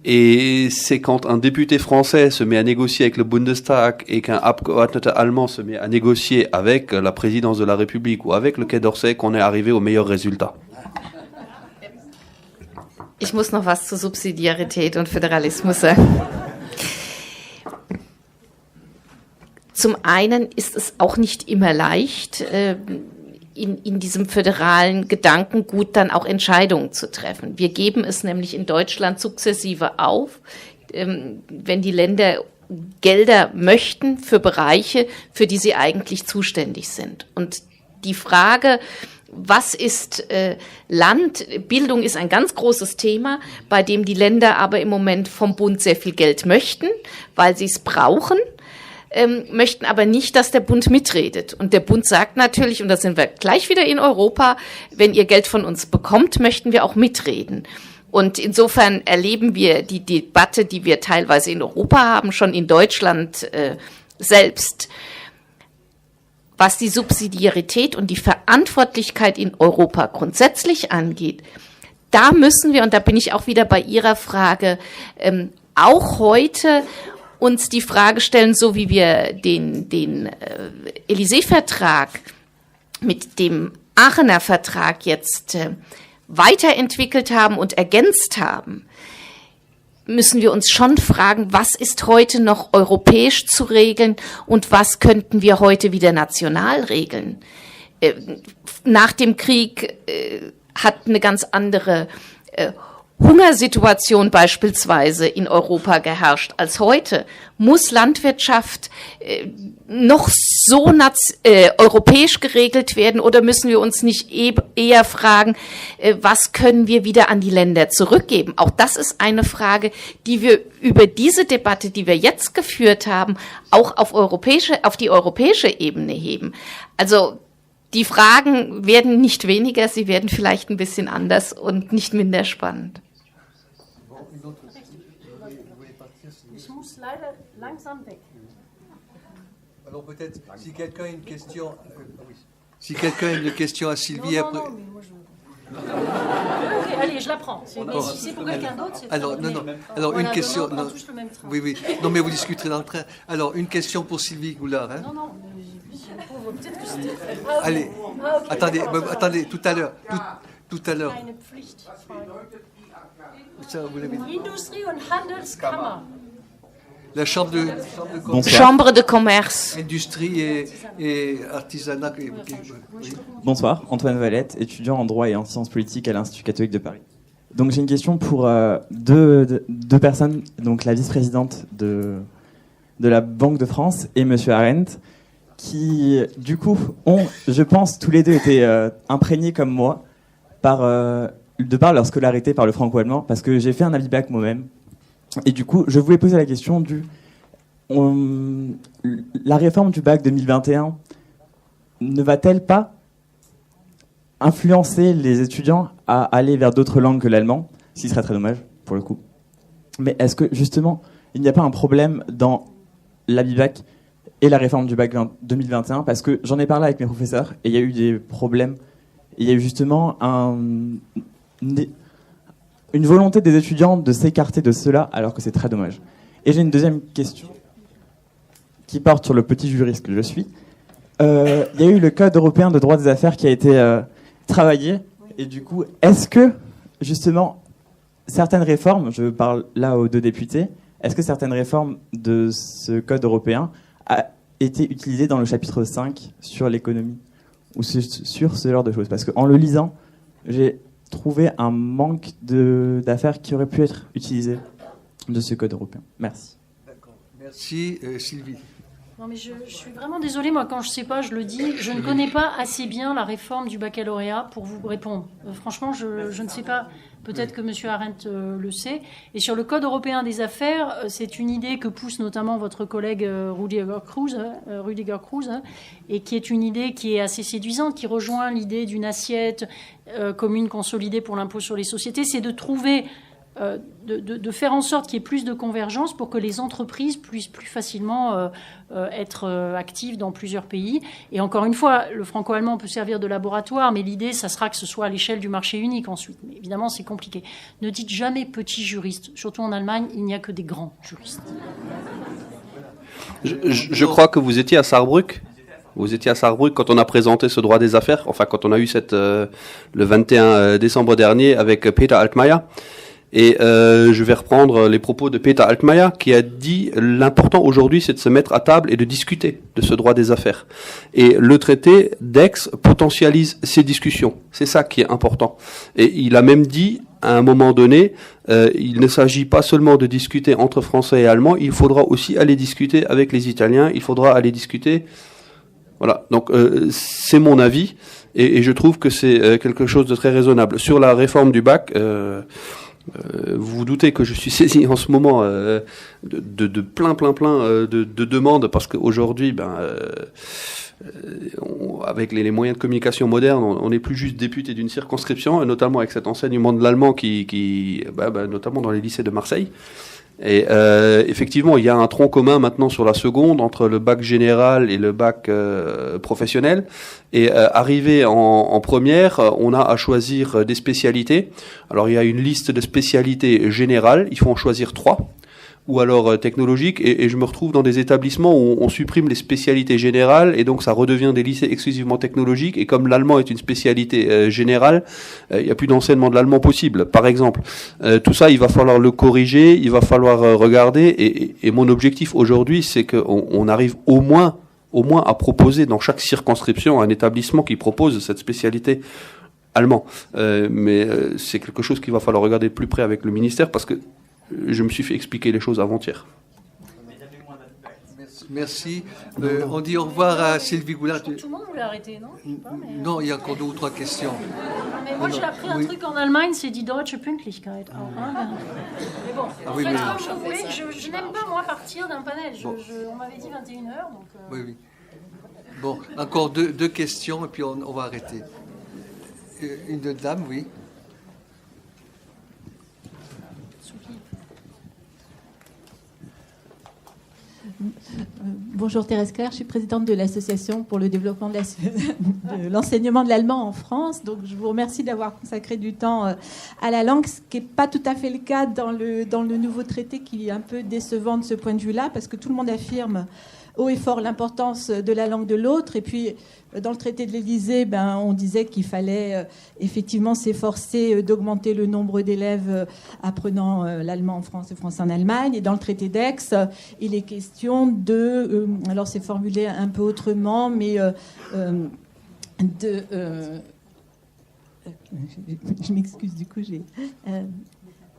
Et c'est quand un député français se met à négocier avec le Bundestag et qu'un Abgeordneter allemand se met à négocier avec la présidence de la République ou avec le Quai d'Orsay qu'on est arrivé au meilleur résultat. Ich muss noch was zur Subsidiarität und Föderalismus sagen. Zum einen ist es auch nicht immer leicht, in diesem föderalen Gedankengut dann auch Entscheidungen zu treffen. Wir geben es nämlich in Deutschland sukzessive auf, wenn die Länder Gelder möchten für Bereiche, für die sie eigentlich zuständig sind. Und die Frage, was ist Land? Bildung ist ein ganz großes Thema, bei dem die Länder aber im Moment vom Bund sehr viel Geld möchten, weil sie es brauchen. möchten aber nicht, dass der Bund mitredet. Und der Bund sagt natürlich, und da sind wir gleich wieder in Europa, wenn ihr Geld von uns bekommt, möchten wir auch mitreden. Und insofern erleben wir die Debatte, die wir teilweise in Europa haben, schon in Deutschland selbst. Was die Subsidiarität und die Verantwortlichkeit in Europa grundsätzlich angeht, da müssen wir, und da bin ich auch wieder bei Ihrer Frage, auch heute uns die Frage stellen, so wie wir den Élysée-Vertrag mit dem Aachener Vertrag jetzt weiterentwickelt haben und ergänzt haben, müssen wir uns schon fragen, was ist heute noch europäisch zu regeln und was könnten wir heute wieder national regeln. Nach dem Krieg hat eine ganz andere Hungersituation beispielsweise in Europa geherrscht als heute. Muss Landwirtschaft noch so europäisch geregelt werden oder müssen wir uns nicht eher fragen, was können wir wieder an die Länder zurückgeben? Auch das ist eine Frage, die wir über diese Debatte, die wir jetzt geführt haben, auch auf die europäische Ebene heben. Also die Fragen werden nicht weniger, sie werden vielleicht ein bisschen anders und nicht minder spannend. Ich muss leider langsam weg. Alors peut-être, si quelqu'un a une question, si quelqu'un a une question à Sylvie après. Non, mais moi je... Ok, allez, je la prends. Mais si c'est pour quelqu'un d'autre, c'est alors, non. Alors voilà, une question. on prend tous le même train. Oui. Non, mais vous discuterez dans le train. Alors une question pour Sylvie Goulard. Hein. Non, peut-être que c'était. Allez, okay. attendez, tout à l'heure. Tout à l'heure. Eine Pflichtfrage. Ça, vous l'avez dit. Industrie- und Handelskammer. La chambre de commerce. Chambre de commerce. Industrie et artisanat. Oui. Bonsoir, Antoine Valette, étudiant en droit et en sciences politiques à l'Institut catholique de Paris. Donc j'ai une question pour deux personnes, donc la vice-présidente de la Banque de France et Monsieur Arendt, qui du coup ont, je pense, tous les deux été imprégnés comme moi de par leur scolarité par le franco-allemand, parce que j'ai fait un habit bac moi-même. Et du coup, je voulais poser la question la réforme du bac 2021 ne va-t-elle pas influencer les étudiants à aller vers d'autres langues que l'allemand, ce qui serait très dommage pour le coup. Mais est-ce que justement, il n'y a pas un problème dans l'habit bac et la réforme du bac 2021, parce que j'en ai parlé avec mes professeurs et il y a eu des problèmes. Il y a eu justement une volonté des étudiants de s'écarter de cela, alors que c'est très dommage. Et j'ai une deuxième question qui porte sur le petit juriste que je suis. Il y a eu le Code européen de droit des affaires qui a été travaillé. Et du coup, est-ce que, justement, certaines réformes, je parle là aux deux députés, est-ce que certaines réformes de ce Code européen a été utilisées dans le chapitre 5 sur l'économie ou sur ce genre de choses? Parce qu'en le lisant, j'ai trouvé un manque d'affaires qui auraient pu être utilisées de ce Code européen. Merci. D'accord. Merci, Sylvie. Non, mais je suis vraiment désolée, moi, quand je ne sais pas, je le dis, je ne connais pas assez bien la réforme du baccalauréat pour vous répondre. Franchement, je ne sais pas. Peut-être que M. Arendt le sait. Et sur le Code européen des affaires, c'est une idée que pousse notamment votre collègue Rudiger Kruse, et qui est une idée qui est assez séduisante, qui rejoint l'idée d'une assiette commune consolidée pour l'impôt sur les sociétés. C'est de trouver... de faire en sorte qu'il y ait plus de convergence pour que les entreprises puissent plus facilement être actives dans plusieurs pays. Et encore une fois, le franco-allemand peut servir de laboratoire, mais l'idée, ça sera que ce soit à l'échelle du marché unique ensuite. Mais évidemment, c'est compliqué. Ne dites jamais petit juriste. Surtout en Allemagne, il n'y a que des grands juristes. Je crois que vous étiez à Saarbrück. Vous étiez à Saarbrück quand on a présenté ce droit des affaires, enfin quand on a eu le 21 décembre dernier avec Peter Altmaier. Et je vais reprendre les propos de Peter Altmaier qui a dit l'important aujourd'hui c'est de se mettre à table et de discuter de ce droit des affaires. Et le traité d'Aix potentialise ces discussions. C'est ça qui est important. Et il a même dit à un moment donné, il ne s'agit pas seulement de discuter entre Français et Allemands, il faudra aussi aller discuter avec les Italiens, il faudra aller discuter... Voilà, donc c'est mon avis et je trouve que c'est quelque chose de très raisonnable. Sur la réforme du bac... Vous vous doutez que je suis saisi en ce moment de plein de demandes, parce qu'aujourd'hui, avec les moyens de communication modernes, on n'est plus juste député d'une circonscription, notamment avec cet enseignement de l'allemand notamment dans les lycées de Marseille. Et effectivement, il y a un tronc commun maintenant sur la seconde entre le bac général et le bac professionnel. Et arrivé en première, on a à choisir des spécialités. Alors il y a une liste de spécialités générales, il faut en choisir 3. Ou alors technologiques, et je me retrouve dans des établissements où on supprime les spécialités générales, et donc ça redevient des lycées exclusivement technologiques, et comme l'allemand est une spécialité générale, il n'y a plus d'enseignement de l'allemand possible, par exemple. Tout ça, il va falloir le corriger, il va falloir regarder, et mon objectif aujourd'hui, c'est qu'on arrive au moins à proposer dans chaque circonscription un établissement qui propose cette spécialité allemand. Mais c'est quelque chose qu'il va falloir regarder de plus près avec le ministère, parce que je me suis fait expliquer les choses avant-hier. Merci. On dit au revoir à Sylvie Goulard. Tout le monde voulait arrêter, non? Non, il y a encore 2 ou 3 questions. Mais moi, j'ai appris un truc en Allemagne, c'est die deutsche Pünktlichkeit. Mais bon, faites comme vous voulez. Je n'aime pas, moi, partir d'un panel. On m'avait dit 21h, donc... Oui. Bon, encore deux questions, et puis on va arrêter. Une de dame, oui. Bonjour Thérèse Claire, je suis présidente de l'association pour le développement de l'enseignement de l'allemand en France. Donc je vous remercie d'avoir consacré du temps à la langue, ce qui n'est pas tout à fait le cas dans le nouveau traité, qui est un peu décevant de ce point de vue-là, parce que tout le monde affirme haut et fort l'importance de la langue de l'autre. Et puis, dans le traité de l'Élysée, on disait qu'il fallait effectivement s'efforcer d'augmenter le nombre d'élèves apprenant l'allemand en France et le français en Allemagne. Et dans le traité d'Aix, il est question de... alors, c'est formulé un peu autrement, mais je m'excuse, du coup,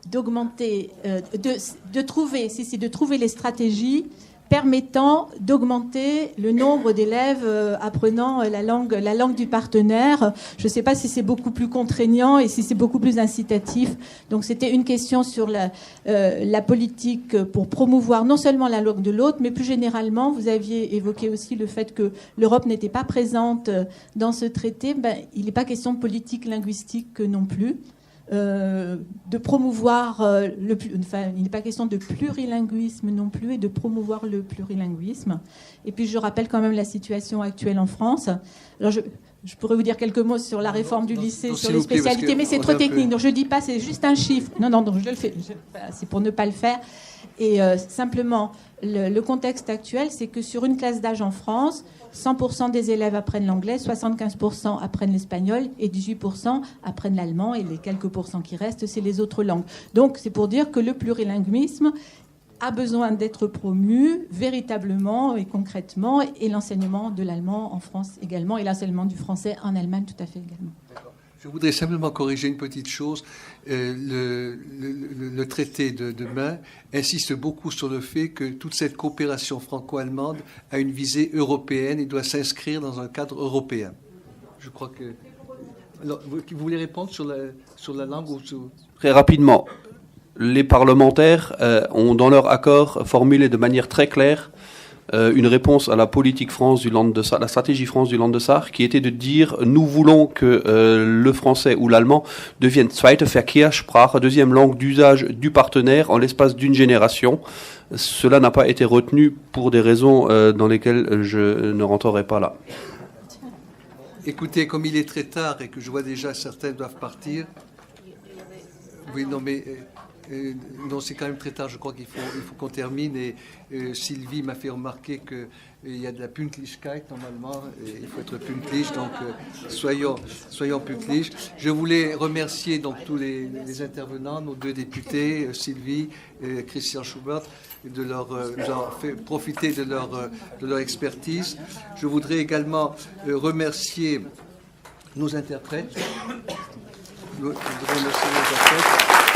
d'augmenter... de trouver les stratégies permettant d'augmenter le nombre d'élèves apprenant la langue du partenaire. Je ne sais pas si c'est beaucoup plus contraignant et si c'est beaucoup plus incitatif. Donc c'était une question sur la politique pour promouvoir non seulement la langue de l'autre, mais plus généralement, vous aviez évoqué aussi le fait que l'Europe n'était pas présente dans ce traité. Il n'est pas question de politique linguistique non plus. De promouvoir il n'est pas question de plurilinguisme non plus, et de promouvoir le plurilinguisme. Et puis je rappelle quand même la situation actuelle en France. Alors je pourrais vous dire quelques mots sur la réforme du lycée, sur les spécialités, mais c'est trop technique, donc je ne dis pas, c'est juste un chiffre. Non, donc je le fais, c'est pour ne pas le faire. Et simplement, le contexte actuel, c'est que sur une classe d'âge en France, 100% des élèves apprennent l'anglais, 75% apprennent l'espagnol et 18% apprennent l'allemand, et les quelques pourcents qui restent, c'est les autres langues. Donc c'est pour dire que le plurilinguisme a besoin d'être promu véritablement et concrètement, et l'enseignement de l'allemand en France également, et l'enseignement du français en Allemagne tout à fait également. D'accord. Je voudrais simplement corriger une petite chose. Le traité de demain insiste beaucoup sur le fait que toute cette coopération franco-allemande a une visée européenne et doit s'inscrire dans un cadre européen. Je crois que... Alors, vous voulez répondre sur la langue ou sur... Très rapidement, les parlementaires ont dans leur accord formulé de manière très claire une réponse à la politique France du Land de Saar, la stratégie France du Land de Saar, qui était de dire nous voulons que le français ou l'allemand devienne zweite Verkehrssprache, deuxième langue d'usage du partenaire en l'espace d'une génération. Cela n'a pas été retenu pour des raisons dans lesquelles je ne rentrerai pas là. Écoutez, comme il est très tard et que je vois déjà certains doivent partir. Oui, non, mais... non, c'est quand même très tard, je crois qu'il faut qu'on termine. Et Sylvie m'a fait remarquer qu'il y a de la Pünktlichkeit normalement, et il faut être pünktlich, donc soyons pünktlich. Je voulais remercier donc tous les intervenants, nos 2 députés, Sylvie et Christian Schubert, de leur fait profiter de leur expertise. Je voudrais également remercier nos interprètes. Je voudrais remercier nos interprètes.